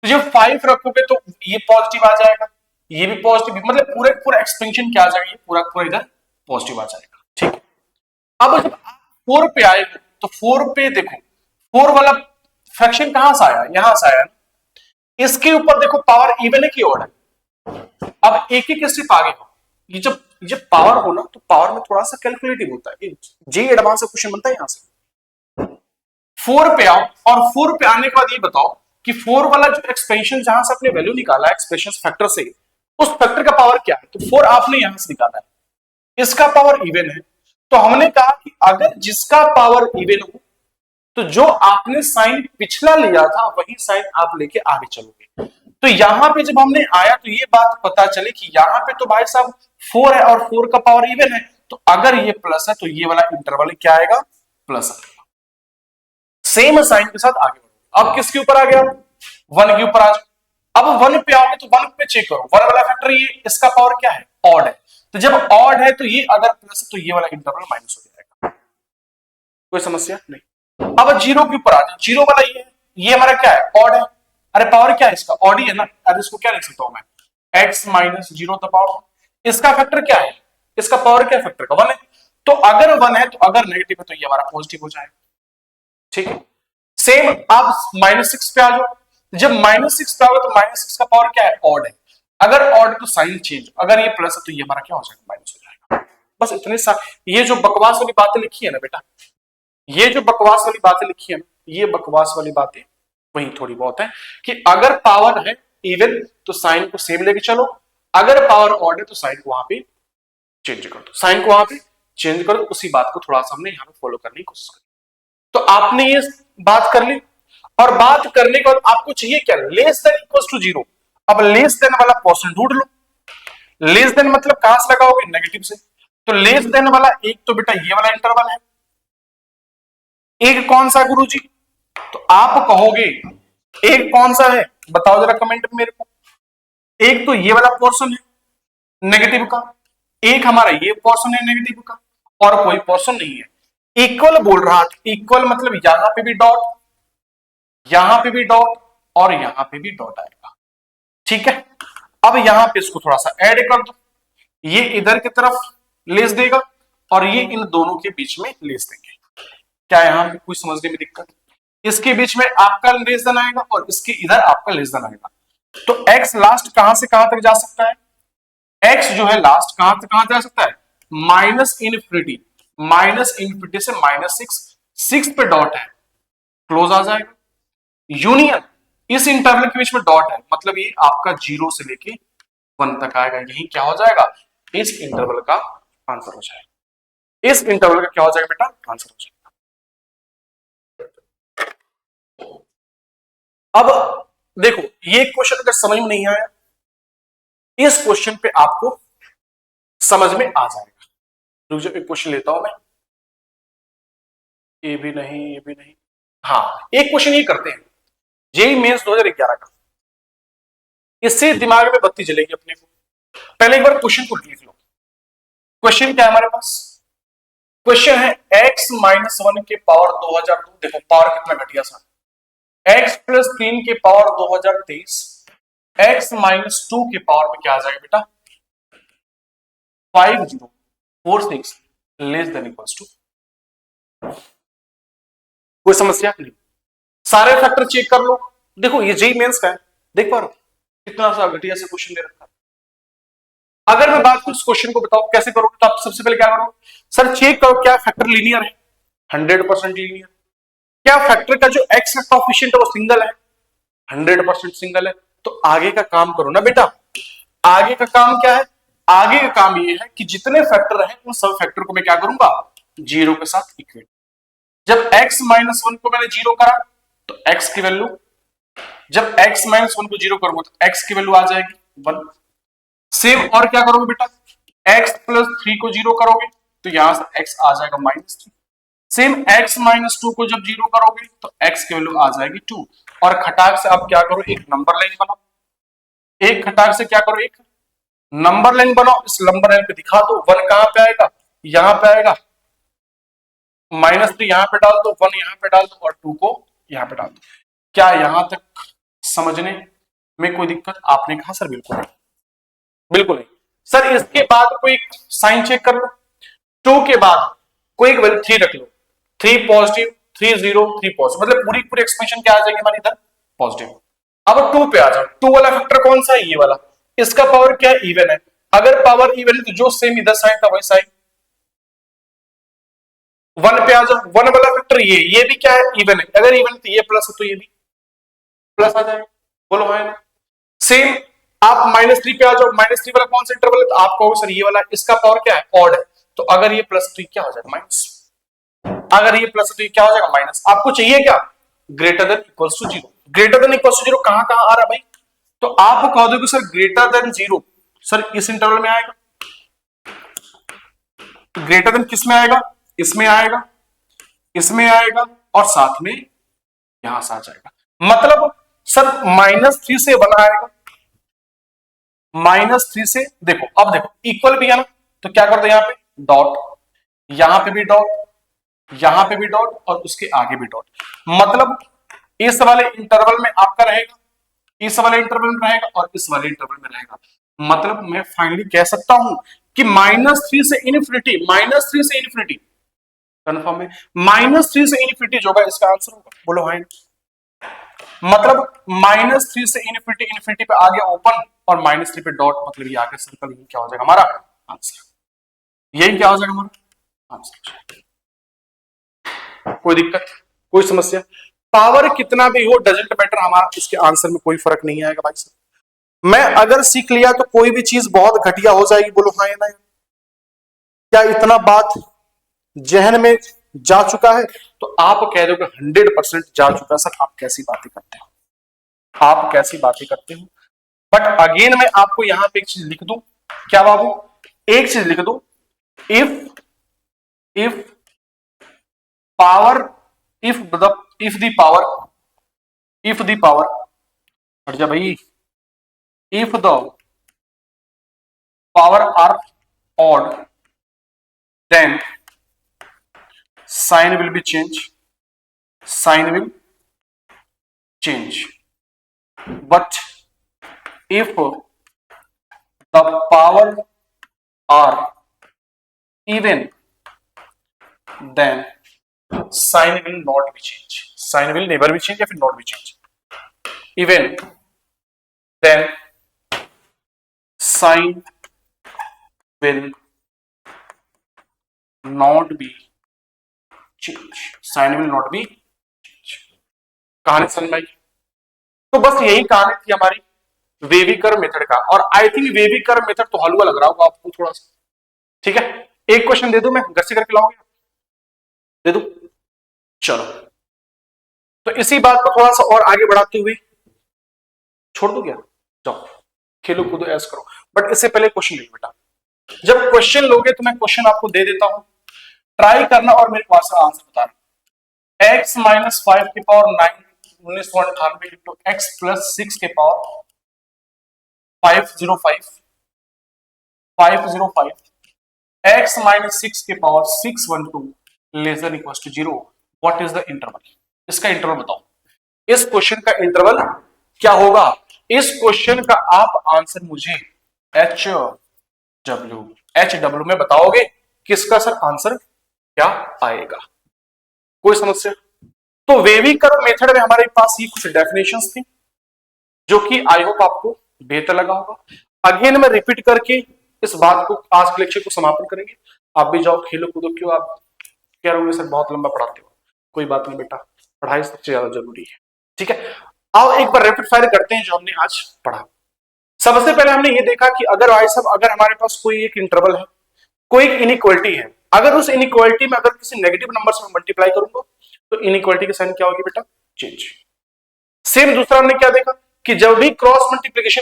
तो जब 5 रखोगे तो ये पॉजिटिव आ जाएगा, ये भी पॉजिटिव, मतलब पूरे पूरा एक्सपेंशन क्या आ जाएगा, ये पूरा पूरा इधर पॉजिटिव आ जाएगा। ठीक है, अब जब आप 4 पे आए तो 4 पे देखो 4 वाला फ्रैक्शन कहां से आया, यहां से आया। इसके ऊपर देखो पावर इवन है कि ऑड है। अब एक एक स्टेप आगे हो, ये जब पावर हो ना तो पावर में थोड़ा सा कैलकुलेटिव होता है, जे एडवांस क्वेश्चन बनता है यहां से। 4 पे आओ और 4 पे आने के बाद ये बताओ कि 4 वाला जो एक्सपेंशन जहां से आपने वैल्यू निकाला है एक्सप्रेशन फैक्टर से, उस फैक्टर का पावर क्या है, तो 4 आपने यहां से निकाला है, इसका पावर इवन है। तो हमने कहा कि अगर जिसका पावर इवन हो तो जो आपने साइन पिछला लिया था वही साइन आप लेके आगे चलोगे। तो यहां पे जब हमने आया तो ये बात पता चली कि यहां पे तो भाई साहब 4 है और 4 का पावर इवन है, तो अगर ये प्लस है तो ये वाला इंटरवल क्या आएगा, प्लस आएगा। सेम साइन के साथ आगे बढ़ो। अब किसके ऊपर आ गया, 1 के ऊपर आ जाओ। अब 1 पे आओगे तो 1 पे चेक करो, 1 वाला फैक्टर ये, इसका पावर क्या है, ऑड है। तो जब ऑड है तो ये अगर प्लस है तो ये वाला इंटरवल माइनस हो जाएगा। कोई समस्या नहीं। अब 0 के ऊपर आ जाओ, 0 वाला ये हमारा क्या है, ऑड है। अरे पावर क्या है इसका, ऑड ही है ना। अरे इसको क्या लिख सकता हूं मैं, x माइनस 0 द पावर। इसका फैक्टर क्या है, इसका पावर क्या है फैक्टर का, 1 है। तो अगर 1 है तो अगर नेगेटिव है तो ये हमारा पॉजिटिव हो जाएगा। ठीक है, सेम आप -6 पे आ जाओ। जब -6 पे आओगे तो -6 का पावर क्या है, ऑड है। अगर ऑड है तो साइन चेंज, अगर ये प्लस है तो ये हमारा क्या हो जाएगा, माइनस हो जाएगा। बस इतने सा, ये जो बकवास वाली बातें लिखी है ना बेटा, ये जो बकवास वाली बातें लिखी है ना, ये बकवास वाली बातें वही थोड़ी बहुत है कि अगर पावर है इवन तो साइन को सेम लेके चलो, अगर पावर ऑड है तो साइन को वहां पे चेंज कर दो, साइन को वहां पे चेंज कर दो। उसी बात को थोड़ा सा हमने यहां पे फॉलो करने की कोशिश करी। तो आपने ये बात कर ली, और बात करने के बाद आपको चाहिए क्या, लेस देन इक्वल टू 0। अब लेस देन वाला पोर्शन ढूंढ लो। लेस देन मतलब कहां से लगाओगे, नेगेटिव से। तो लेस देन वाला एक तो बेटा ये वाला इंटरवल है, एक कौन सा गुरुजी, तो आप कहोगे एक कौन सा है, बताओ जरा कमेंट में मेरे को। एक तो ये वाला पोर्शन है नेगेटिव का, एक हमारा ये पोर्शन है नेगेटिव का, और कोई पोर्शन नहीं है। इक्वल बोल रहा था, इक्वल मतलब यहां पे भी डॉट, यहां पे भी डॉट, और यहां पे भी डॉट आएगा। ठीक है, अब यहां पे इसको थोड़ा सा ऐड कर दो, ये इधर की तरफ लेस देगा और ये इन दोनों के बीच में लेस देंगे। क्या यहां पे कुछ समझने में दिक्कत, इसके बीच में आपका लेस देन आएगा और इसके इधर आपका लेस देन आएगा। तो x लास्ट कहां से कहां तक जा सकता है, x जो है लास्ट कहां से कहां जा सकता है, माइनस इनफिनिटी, माइनस इनफिनिटी से -6, 6 पे डॉट है, क्लोज आ जाएगा। यूनियन, इस इंटरवल के बीच में डॉट है, मतलब ये आपका 0 से लेके 1 तक आएगा, यही क्या हो जाएगा, इस इंटरवल का आंसर हो जाएगा। इस इंटरवल का क्या हो जाएगा बेटा, आंसर हो जाएगा। अब देखो ये क्वेश्चन अगर समझ में नहीं आया, इस क्वेश्चन पे आपको समझ में आ जाएगा। रुक जाओ, एक क्वेश्चन लेता हूं मैं, ये भी नहीं, ये भी नहीं। हाँ, एक क्वेश्चन ये करते हैं, जेईई मेंस 2011 का, इससे दिमाग में बत्ती जलेगी अपने को। पहले एक बार क्वेश्चन को लिख लो। क्वेश्चन क्या है हमारे पास? क्वेश्चन है x माइनस 1 के पावर 2002, देखो पावर कितना घटिया सा, x प्लस 3 के पावर 2023, x माइनस 2 के पावर में क्या आ जाएगा बेटा 5046 लेस देन इक्वल्स टू। कोई समस्या नहीं, सारे फैक्टर चेक कर लो। देखो ये जेईई मेंस का है, देख पा रहे हो कितना सा घटिया से क्वेश्चन दे रखा है। अगर मैं बात करूं इस क्वेश्चन को बताओ कैसे करोगे, तो आप सबसे पहले क्या करो, सर चेक करो क्या फैक्टर लीनियर है, 100% लीनियर। क्या फैक्टर का जो एक्स है कोएफिशिएंट है वो सिंगल है, 100% सिंगल है। तो आगे का काम करो ना बेटा। आगे का काम क्या है? आगे का काम ये है कि जितने फैक्टर हैं उन सब फैक्टर को मैं क्या करूंगा, जीरो के साथ इक्वेट। जब x माइनस 1 को मैंने जीरो करा तो x की वैल्यू, जब x माइनस 1 को जीरो करूंगा तो x की वैल्यू आ जाएगी 1। सेम और क्या करोगे बेटा, x प्लस 3 को जीरो करोगे तो यहां से x आ जाएगा -3। सेम x माइनस 2 को जब जीरो करोगे तो x की वैल्यू आ जाएगी 2। और खटाक से आप क्या करो, एक नंबर लाइन बनाओ। एक खटाक से क्या करो, एक नंबर लाइन बनाओ। इस नंबर लाइन पे दिखा दो 1 कहां पे आएगा, यहां पे आएगा, -3 यहां पे डाल दो, 1 यहां पे डाल दो और 2 को यहां पे डाल दो। क्या यहां तक समझने में कोई दिक्कत? आपने कहा सर बिल्कुल नहीं, बिल्कुल नहीं। सर इसके बाद कोई साइन चेक कर लो, 2 के बाद कोई वैल्यू 3 रख लो, 3 पॉजिटिव 3 0 3 पॉजिटिव, मतलब पूरी पूरी एक्सप्रेशन क्या आ जाएगी हमारी इधर पॉजिटिव। अब 2 पे आ जाओ, 2 वाला फैक्टर कौन सा है, ये वाला। इसका पावर क्या है, इवन है। अगर पावर इवन है तो जो सेम इधर साइन था वही साइन। 1 पे आ जाओ, 1 वाला फैक्टर ये भी क्या है, इवन है। अगर इवन तो ये प्लस है तो ये भी प्लस आ जाएगा, बोलो है ना। सेम आप -3 पे आ जाओ, -3 वाला कौन सा इंटरवल है, तो आप कहोगे सर ये वाला, इसका पावर क्या है, ऑड है। तो अगर ये प्लस तो क्या हो जाएगा माइनस, अगर ये प्लस तो ये क्या हो जाएगा माइनस। आपको चाहिए क्या, greater than equals to 0। Greater than equals to 0 कहां कहां आ रहा है भाई, तो आप कह दोगे सर ग्रेटर देन 0, सर इस इंटरवल में आएगा। ग्रेटर देन किस में आएगा, इसमें आएगा, इसमें आएगा और साथ में यहां से आ जाएगा। मतलब सर -3 से 1 आएगा, -3 से देखो, अब देखो इक्वल भी है ना, तो क्या कर दो यहाँ पे डॉट, यहां पे भी डॉट, यहां पे भी डॉट और उसके आगे भी डॉट। मतलब इस वाले इंटरवल में आपका रहेगा, इस वाले इंटरवल में रहेगा और इस वाले इंटरवल में रहेगा। मतलब मैं फाइनली कह सकता हूं कि -3 से इनफिनिटी, -3 से इनफिनिटी कंफर्म है, -3 से इनफिनिटी जो होगा इसका आंसर होगा, बोलो हाँ। मतलब -3 से इनफिनिटी, इनफिनिटी पे आ गया ओपन और -3 पे डॉट, मतलब ये आगे सर्कल, ये क्या हो जाएगा हमारा आंसर, यही क्या हो जाएगा हमारा आंसर। कोई दिक्कत, कोई समस्या? पावर कितना भी हो डजंट मैटर, हमारा इसके आंसर में कोई फर्क नहीं आएगा भाई साहब। मैं अगर सीख लिया तो कोई भी चीज बहुत घटिया हो जाएगी, बोलो हाँ या ना। क्या इतना बात जहन में जा चुका है? तो आप कह दोगे 100% जा चुका। सर आप कैसी बातें करते हो, आप कैसी बातें करते हो। बट अगेन मैं आपको यहां पे एक चीज लिख दूं, क्या बाबू, एक चीज लिख दूं, if power, if the power हट जा भाई, if the power are odd then sign will be change, sign will change, but if the power are even then sign will not be change, sign will never be change या फिर not be change, even then sign will not be change, sign will not be change। कहानी समझ में? तो बस यही कहानी थी हमारी वेविकर मेथड का। और आई थिंक वेविकर मेथड तो हलवा लग रहा होगा आपको थोड़ा सा, ठीक है। एक क्वेश्चन दे दूं मैं, घर से करके लाओगे, दे दूं, चलो। तो इसी बात को थोड़ा सा और आगे बढ़ाते हुए, छोड़ दो क्या, जाओ खेलो कूदो ऐस करो, बट इससे पहले क्वेश्चन ले बेटा। जब क्वेश्चन लोगे तो मैं क्वेश्चन आपको दे देता हूं, ट्राई करना और मेरे पास आंसर बताना। x माइनस 5 की पावर 9 1998 इंटू एक्स प्लस 6 के पावर 505 505 x माइनस 6 के power 612 less than equal to 0। What is the interval? इसका इंटरवल बताओ। इस क्वेश्चन का इंटरवल क्या होगा? इस क्वेश्चन का आप आंसर मुझे एच डब्ल्यू में बताओगे कि इसका सर आंसर क्या आएगा। कोई समस्या? तो वेवी कर्व मेथड में हमारे पास ये कुछ डेफिनेशंस थी जो कि आई होप आपको बेहतर लगा होगा। अगेन मैं रिपीट करके इस बात को आज के लेक्चर को समापन करेंगे। आप भी जाओ खेलो कूदो, क्यों आप कह रहे हो सर बहुत लंबा पढ़ाते हो। कोई बात नहीं बेटा, पढ़ाई सबसे ज्यादा जरूरी है। ठीक है, आओ एक बार रैपिड फायर करते हैं जो हमने आज पढ़ा। सबसे पहले हमने ये देखा कि अगर भाई साहब अगर हमारे पास कोई एक इंटरवल है, कोई एक इनइक्वालिटी है, अगर उस इनइक्वालिटी में अगर किसी नेगेटिव नंबर से मैं मल्टीप्लाई करूंगा तो इनइक्वालिटी की साइन क्या होगी बेटा? चेंज। सेम दूसरा हमने क्या देखा कि जब भी क्रॉस मल्टीप्लिकेशन,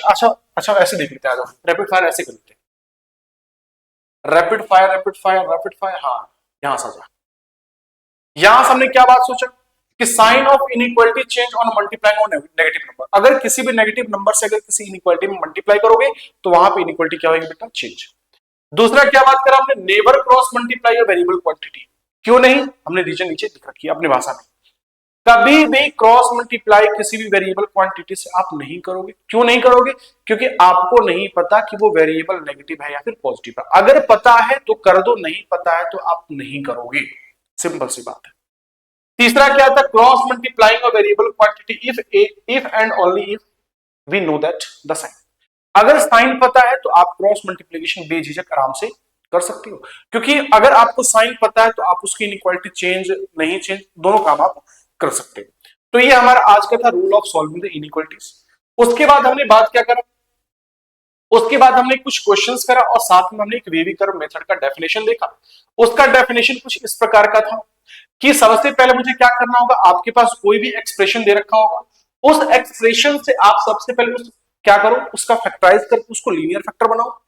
अच्छा ऐसे देख लेते हैं, रैपिड फायर ऐसे कर लेते हैं, rapid fire rapid fire rapid fire. हाँ, यहां से यहां से हमने क्या बात सोचा कि sign of inequality change on multiplying on negative number. अगर किसी भी नेगेटिव नंबर से अगर किसी इनइक्वालिटी में मल्टीप्लाई करोगे तो वहां पे इनइक्वालिटी क्या होगी बेटा? चेंज। दूसरा क्या बात करा हमने? Never cross multiply a variable quantity. क्यों नहीं? हमने रीजन नीचे लिख रखी है अपनी भाषा में। कभी भी क्रॉस मल्टीप्लाई किसी भी वेरिएबल क्वांटिटी से आप नहीं करोगे। क्यों नहीं करोगे? क्योंकि आपको नहीं पता कि वो वेरिएबल नेगेटिव है या फिर पॉजिटिव है। अगर पता है तो कर दो, नहीं पता है तो आप नहीं करोगे। सिंपल सी बात है। तीसरा क्या था? Cross multiplying a variable quantity if and only if we know that the sign. अगर साइन पता है तो आप क्रॉस मल्टीप्लिकेशन बेझिझक आराम से कर सकते हो, क्योंकि अगर आपको साइन पता है तो आप उसकी इनइक्वालिटी चेंज नहीं चेंज दोनों काम आप कर सकते हो। तो ये हमारा आज का था rule of solving the inequalities. उसके बाद हमने बात क्या करा? उसके बाद हमने कुछ क्वेश्चंस करा और साथ में हमने एक वेवी कर्व मेथड का डेफिनेशन देखा। उसका डेफिनेशन कुछ इस प्रकार का था कि सबसे पहले मुझे क्या करना होगा, आपके पास कोई भी एक्सप्रेशन दे रखा होगा, उस एक्सप्रेशन से आप सबसे पहले क्या करो, उसका फैक्टराइज करके उसको लीनियर फैक्टर बनाओ।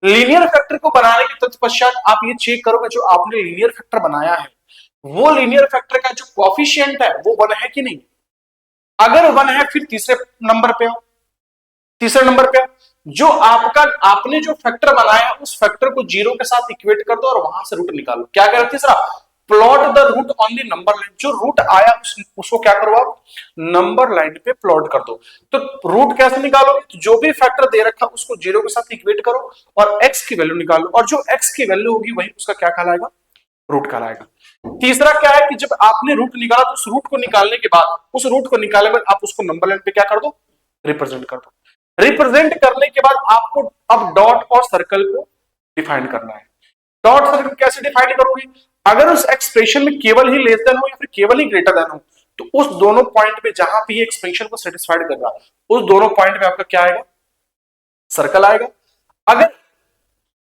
लीनियर फैक्टर को बनाने के तत्पश्चात आप ये चेक करोगे जो आपने लीनियर फैक्टर बनाया है वो लीनियर फैक्टर का जो कोएफिशिएंट है वो 1 है कि नहीं। अगर 1 है फिर तीसरे नंबर पे आओ। तीसरे नंबर पे जो आपने जो फैक्टर बनाया उस फैक्टर को 0 के साथ इक्वेट कर दो और वहां से रूट निकालो। क्या कह रहे? तीसरा, plot the root on the number line. जो रूट आया उसको क्या करो आप? नंबर लाइन पे प्लॉट कर दो। तो रूट कैसे निकालोगे? तो जो भी फैक्टर दे रखा उसको 0 के साथ इक्वेट करो और x की वैल्यू निकालो, और जो x की वैल्यू होगी वही उसका क्या कहलाएगा? रूट कहलाएगा। तीसरा क्या है कि जब आपने रूट निकाला तो उस रूट को निकालने के बाद उस रूट को निकालने के बाद आप उसको नंबर लाइन पे क्या कर दो? रिप्रेजेंट कर दो। रिप्रेजेंट करने के बाद आपको अब डॉट और सर्कल को डिफाइन करना है। डॉट सर्कल कैसे डिफाइन करोगे? अगर उस एक्सप्रेशन में केवल ही लेस देन हो या फिर केवल ही ग्रेटर देन हो तो उस दोनों पॉइंट पे जहां पे ये एक्सप्रेशन को सेटिस्फाइड कर रहा है उस दोनों पॉइंट पे आपका क्या आएगा? सर्कल आएगा। अगर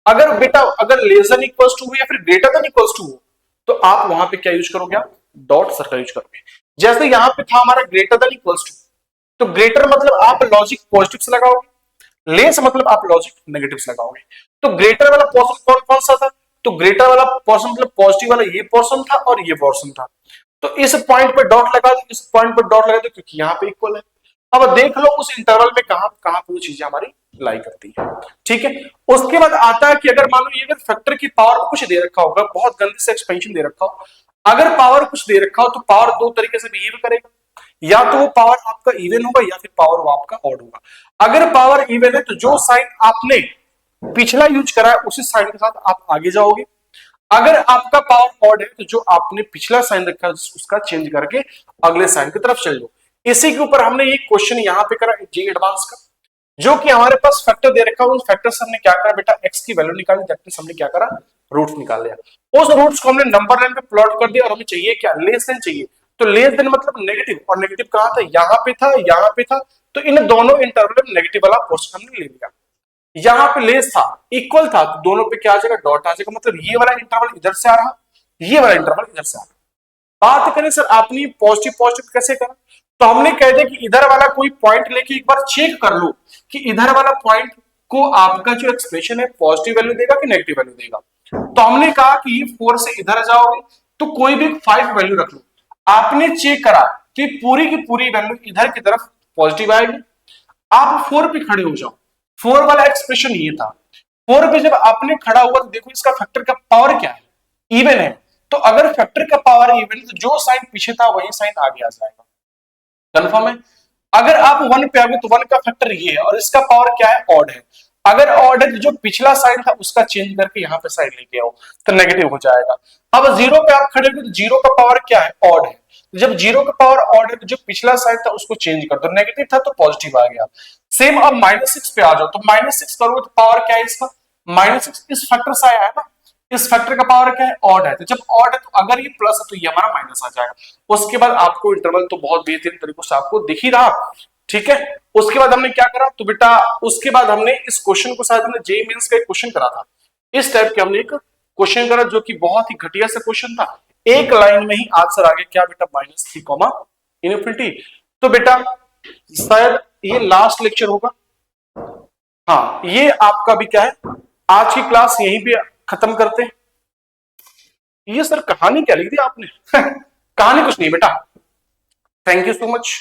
अगर बेटा अगर लेस देन इक्वल्स टू या फिर ग्रेटर देन इक्वल्स टू हो तो आप वहां पे क्या यूज करोगे? आप डॉट सर्कल यूज करोगे। जैसे यहां पे था हमारा ग्रेटर देन इक्वल्स टू, तो ग्रेटर मतलब आप लॉजिक पॉजिटिव से लगाओगे, लेस मतलब आप लॉजिक नेगेटिव से लगाओगे। तो ग्रेटर वाला पोर्शन कौन कौन सा था? तो ग्रेटर वाला पोर्शन मतलब पॉजिटिव वाला ये पोर्शन था और ये पोर्शन था। तो इस पॉइंट पे डॉट लगा दो, इस पॉइंट पे डॉट लगा दो, क्योंकि यहाँ पे इक्वल है। अब देख लो उस इंटरवल में कहां कहां पे वो चीजें हमारी लाई करती है। ठीक है, उसके बाद आता है कि अगर मान लो ये अगर फैक्टर की पावर कुछ दे रखा होगा, बहुत गंदे से एक्सपेंशन दे रखा हो, अगर पावर कुछ दे रखा हो तो पावर दो तरीके से बिहेव करेगा। या तो वो पावर आपका इवन होगा या फिर पावर वो आपका ऑड होगा। अगर पावर इवन है तो जो साइन आपने पिछला यूज करा है उसी साइन के साथ आप आगे जाओगे। अगर आपका पावर ऑड है तो जो आपने पिछला साइन रखा है उसका चेंज करके अगले साइन की तरफ चल जाओ। इसी के ऊपर हमने एक क्वेश्चन यहां पे करा जे एडवांस का, जो कि हमारे पास फैक्टर दे रखा है। उस फैक्टर से हमने क्या करा बेटा? एक्स की वैल्यू निकाली, दैट मींस हमने क्या करा? रूट्स निकाल लिया। उस रूट्स को हमने नंबर लाइन पे प्लॉट कर दिया और हमें चाहिए क्या? लेस देन चाहिए। तो लेस देन मतलब नेगेटिव, और नेगेटिव कहां था? यहां पे था, यहां पे था। तो इन दोनों इंटरवल में नेगेटिव वाला पोर्शन हमने ले लिया। यहां पे लेस था, इक्वल था, तो दोनों पे क्या आ जाएगा? डॉट आ जाएगा। मतलब ये वाला इंटरवल इधर से आ रहा, ये वाला इंटरवल इधर से आ रहा। बात करें सर आपने पॉजिटिव पॉजिटिव कैसे करा, तो हमने कह दिया कि इधर वाला कोई पॉइंट लेके एक बार चेक कर लो कि इधर वाला पॉइंट को आपका जो एक्सप्रेशन है पॉजिटिव वैल्यू देगा कि नेगेटिव वैल्यू देगा। तो हमने कहा कि 4 से इधर जाओगे तो कोई भी 5 वैल्यू रख लो। आपने चेक करा कि पूरी की पूरी वैल्यू इधर की तरफ पॉजिटिव आएगी। आप 4 पे खड़े हो जाओ। 4 वाला एक्सप्रेशन ये था, 4 पे जब आपने खड़ा हुआ तो देखो इसका फैक्टर का पावर क्या है, इवन है। तो अगर फैक्टर का पावर इवन है तो जो साइन पीछे था वही साइन आगे आ जाएगा। कंफर्म है। अगर आप 1 पे आ गए तो 1 का फैक्टर ये है और इसका पावर क्या है, ऑड है। अगर ऑड है तो जो पिछला साइन था उसका चेंज करके यहां पे साइन लेके आओ तो नेगेटिव हो जाएगा। अब 0 पे आप खड़े हो तो 0 का पावर क्या है, ऑड है। जब 0 का पावर ऑड है तो जो पिछला साइन था उसको चेंज कर दो, नेगेटिव था तो पॉजिटिव आ गया। सेम अब -6 पे आ जाओ तो -6 करोगे तो पावर क्या है इसका, -6 इस फैक्टर से आया है ना, इस फैक्टर का पावर क्या है, ऑड है। तो जब ऑड है तो अगर ये प्लस है तो ये हमारा माइनस आ जाएगा। उसके बाद आपको इंटरवल तो बहुत बेहतरीन तरीकों से आपको दिख ही रहा, ठीक है। उसके बाद हमने क्या करा तो बेटा, उसके बाद हमने इस क्वेश्चन को, शायद हमने जेईई मेंस का एक क्वेश्चन करा था, इस टाइप के हमने एक क्वेश्चन करा जो कि बहुत ही घटिया सा क्वेश्चन था। एक लाइन में ही आंसर आ गया क्या बेटा, -3, इनफिनिटी। तो बेटा शायद ये लास्ट लेक्चर होगा। हाँ, ये आपका भी क्या है, आज की क्लास यहीं पे खत्म करते हैं। ये सर कहानी क्या लिख दी आपने कहानी कुछ नहीं बेटा। थैंक यू सो मच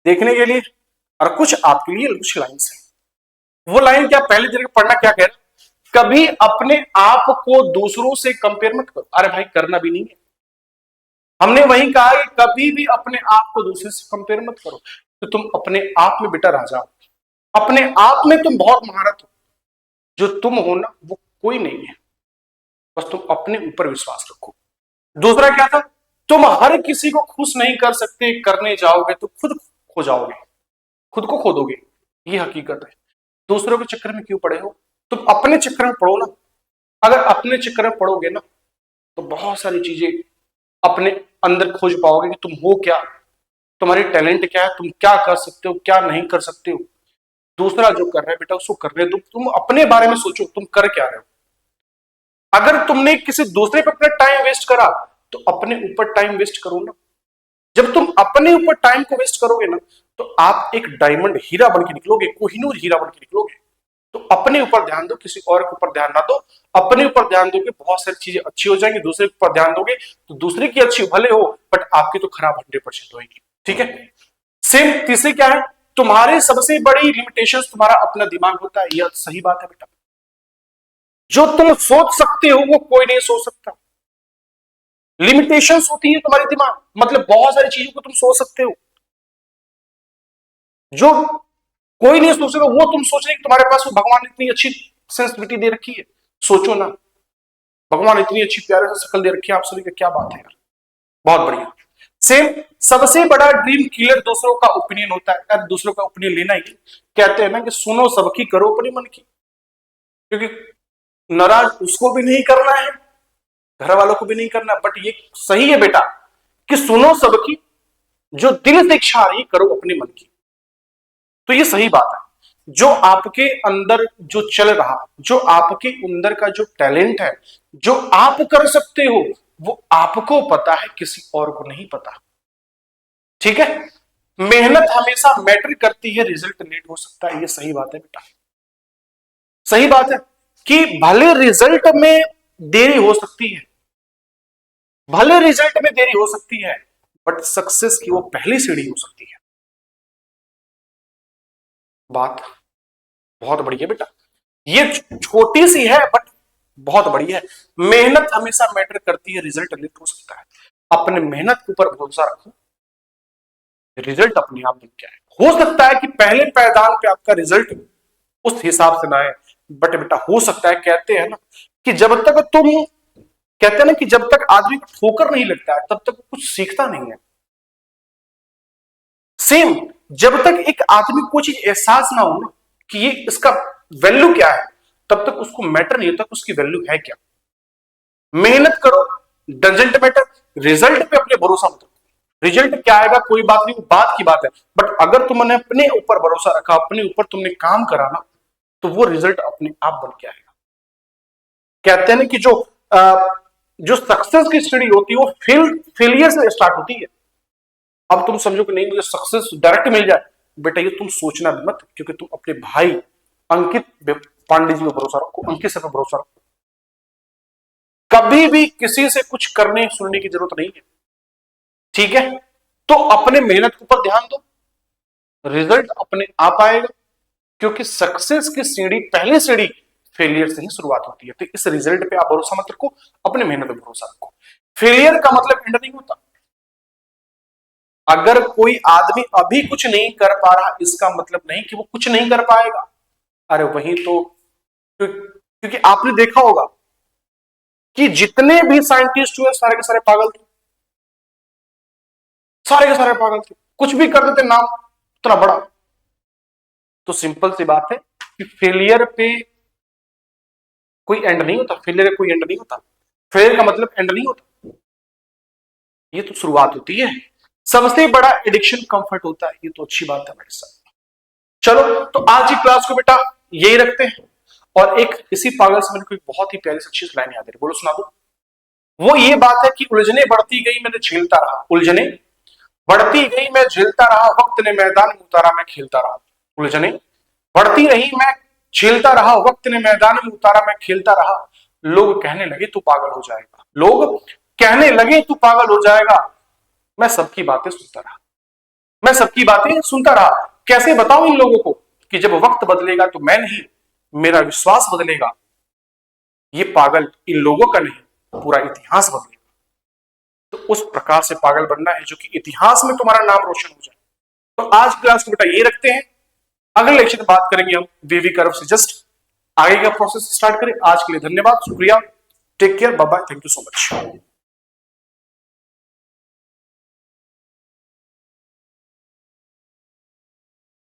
देखने के लिए। और कुछ आपके लिए कुछ लाइन्स है। वो लाइन क्या, पहले जगह पढ़ना क्या कह रहा, कभी अपने आप को दूसरों से कंपेयर मत करो। अरे भाई करना भी नहीं है, हमने वही कहा कि कभी भी अपने आप को दूसरे से कंपेयर मत करो। तो तुम अपने आप में बेटा राजा हो, अपने आप में तुम बहुत महारत हो। जो तुम हो ना वो कोई नहीं है, बस तुम अपने ऊपर विश्वास रखो। दूसरा क्या था, तुम हर किसी को खुश नहीं कर सकते, करने जाओगे तो खुद खो जाओगे, खुद को खो दोगे, ये हकीकत है। दूसरों के चक्कर में क्यों पड़े हो, तुम अपने चक्कर में पड़ो ना। अगर अपने चक्कर में पड़ोगे ना तो बहुत सारी चीजें अपने अंदर खोज पाओगे कि तुम हो क्या, तुम्हारी टैलेंट क्या है, तुम क्या कर सकते हो क्या नहीं कर सकते हो। दूसरा जो कर रहा है बेटा उसको करने दो, तुम अपने बारे में सोचो तुम कर क्या रहे हो। अगर तुमने किसी दूसरे पे अपना टाइम वेस्ट करा तो अपने ऊपर टाइम वेस्ट करो ना। जब तुम अपने ऊपर टाइम को वेस्ट करोगे ना तो आप एक डायमंड हीरा बन के निकलोगे, कोहिनूर हीरा बन के निकलोगे। तो अपने ऊपर ध्यान दो, किसी और के ऊपर ध्यान ना दो। अपने ऊपर ध्यान दोगे बहुत सारी चीजें अच्छी हो जाएंगी, दूसरे के ऊपर ध्यान दोगे तो दूसरे की अच्छी भले हो बट आपकी तो खराब 100% होगी, ठीक है। सेम तीसरी क्या है, तुम्हारी सबसे बड़ी लिमिटेशन तुम्हारा अपना दिमाग होता है, यह सही बात है बेटा। जो तुम सोच सकते हो वो कोई नहीं सोच सकता। लिमिटेशंस होती है तुम्हारे दिमाग, मतलब बहुत सारी चीजों को तुम सोच सकते हो जो कोई नहीं सोच सकता, वो तुम सोच रहे कि तुम्हारे पास वो भगवान ने इतनी अच्छी सेंसिटिविटी दे रखी है। सोचो ना, भगवान इतनी अच्छी प्यारे से शक्ल दे रखी है आप सभी का, क्या बात है यार, बहुत बढ़िया। सेम सबसे बड़ा ड्रीम किलर दूसरों का ओपिनियन होता है यार, दूसरों का ओपिनियन लेना ही। कहते हैं ना कि सुनो सबकी करो अपने मन की, क्योंकि नाराज उसको भी नहीं करना है घर वालों को भी नहीं करना, बट ये सही है बेटा कि सुनो सबकी, जो दिल से इच्छा आ रही करो अपने मन की। तो ये सही बात है। जो आपके अंदर जो चल रहा, जो आपके अंदर का जो टैलेंट है, जो आप कर सकते हो वो आपको पता है, किसी और को नहीं पता, ठीक है। मेहनत हमेशा मैटर करती है, रिजल्ट लेट हो सकता है, ये सही बात है बेटा। सही बात है कि भले रिजल्ट में देरी हो सकती है, भले रिजल्ट में देरी हो सकती है बट सक्सेस की वो पहली सीढ़ी हो सकती है। बात बहुत बड़ी है बेटा, ये छोटी सी है बट बहुत बड़ी है। मेहनत हमेशा मैटर करती है, रिजल्ट लेट हो सकता है। अपने मेहनत के ऊपर भरोसा रखो, रिजल्ट अपने आप बन के आए। हो सकता है कि पहले पैदान पे आपका रिजल्ट उस हिसाब से ना आए, बट बेटा हो सकता है, कहते हैं ना कि जब तक तुम, कहते हैं ना कि जब तक आदमी को ठोकर नहीं लगता है तब तक कुछ सीखता नहीं है। सेम जब तक एक आदमी को चीज एहसास ना हो ना कि ये इसका वैल्यू क्या है, तब तक उसको मैटर नहीं होता कि उसकी वैल्यू है क्या। मेहनत करो, डजेंट मैटर, रिजल्ट पे अपने भरोसा मत रखो। रिजल्ट क्या आएगा कोई बात नहीं, वो बात की बात है, बट अगर तुमने अपने ऊपर भरोसा रखा, अपने ऊपर तुमने काम करा ना तो वो रिजल्ट अपने आप बन के आएगा। कहते हैं ना कि जो सक्सेस की सीढ़ी होती है वो फेलियर से स्टार्ट होती है। अब तुम समझो कि नहीं मुझे सक्सेस डायरेक्ट मिल जाए, बेटा ये तुम सोचना भी मत, क्योंकि तुम अपने भाई अंकित पांडे जी पे भरोसा रखो, अंकित सर पे भरोसा रखो। कभी भी किसी से कुछ करने सुनने की जरूरत नहीं है, ठीक है। तो अपने मेहनत के ऊपर ध्यान दो, रिजल्ट अपने आप आएगा, क्योंकि सक्सेस की सीढ़ी, पहली सीढ़ी फेलियर से ही शुरुआत होती है। तो इस रिजल्ट पे आप भरोसा मत रखो, अपने मेहनत पे भरोसा रखो। फेलियर का मतलब एंड नहीं होता। अगर कोई आदमी अभी कुछ नहीं कर पा रहा, इसका मतलब नहीं कि वो कुछ नहीं कर पाएगा। अरे वही तो, क्योंकि आपने देखा होगा कि जितने भी साइंटिस्ट हुए सारे के सारे पागल थे, सारे के सारे पागल थे, कुछ भी कर देते नाम इतना बड़ा। तो सिंपल सी बात है कि फेलियर पे कोई एंड नहीं होता, फेलियर का कोई एंड नहीं होता। फेलियर का मतलब एंड नहीं होता, ये तो शुरुआत होती है। सबसे बड़ा एडिक्शन कंफर्ट होता है, ये तो अच्छी बात है मेरे साथ। चलो तो आज की क्लास को बेटा यही रखते हैं। और एक इसी पागल से मेरे को एक बहुत ही प्यारी सी अच्छी लाइन याद है, बोलो सुना दो। वो ये बात है कि उलझने बढ़ती गई मैंने झेलता रहा, उलझने बढ़ती गई मैं झेलता रहा, वक्त ने मैदान में उतारा मैं खेलता रहा। उलझने बढ़ती रही मैं झेलता रहा, वक्त ने मैदान में उतारा मैं खेलता रहा। लोग कहने लगे तू पागल हो जाएगा, लोग कहने लगे तू पागल हो जाएगा। मैं सबकी बातें सुनता रहा, मैं सबकी बातें सुनता रहा। कैसे बताऊं इन लोगों को कि जब वक्त बदलेगा तो मैं नहीं, मेरा विश्वास बदलेगा। ये पागल इन लोगों का नहीं, पूरा इतिहास बदलेगा। तो उस प्रकार से पागल बनना है जो कि इतिहास में तुम्हारा नाम रोशन हो जाए। तो आज क्लास को बेटा ये रखते हैं, अगले लेक्चर में बात करेंगे हम वेवी कर्व से जस्ट आगे का प्रोसेस स्टार्ट करें। आज के लिए धन्यवाद, शुक्रिया, take care, bye bye, thank you so much.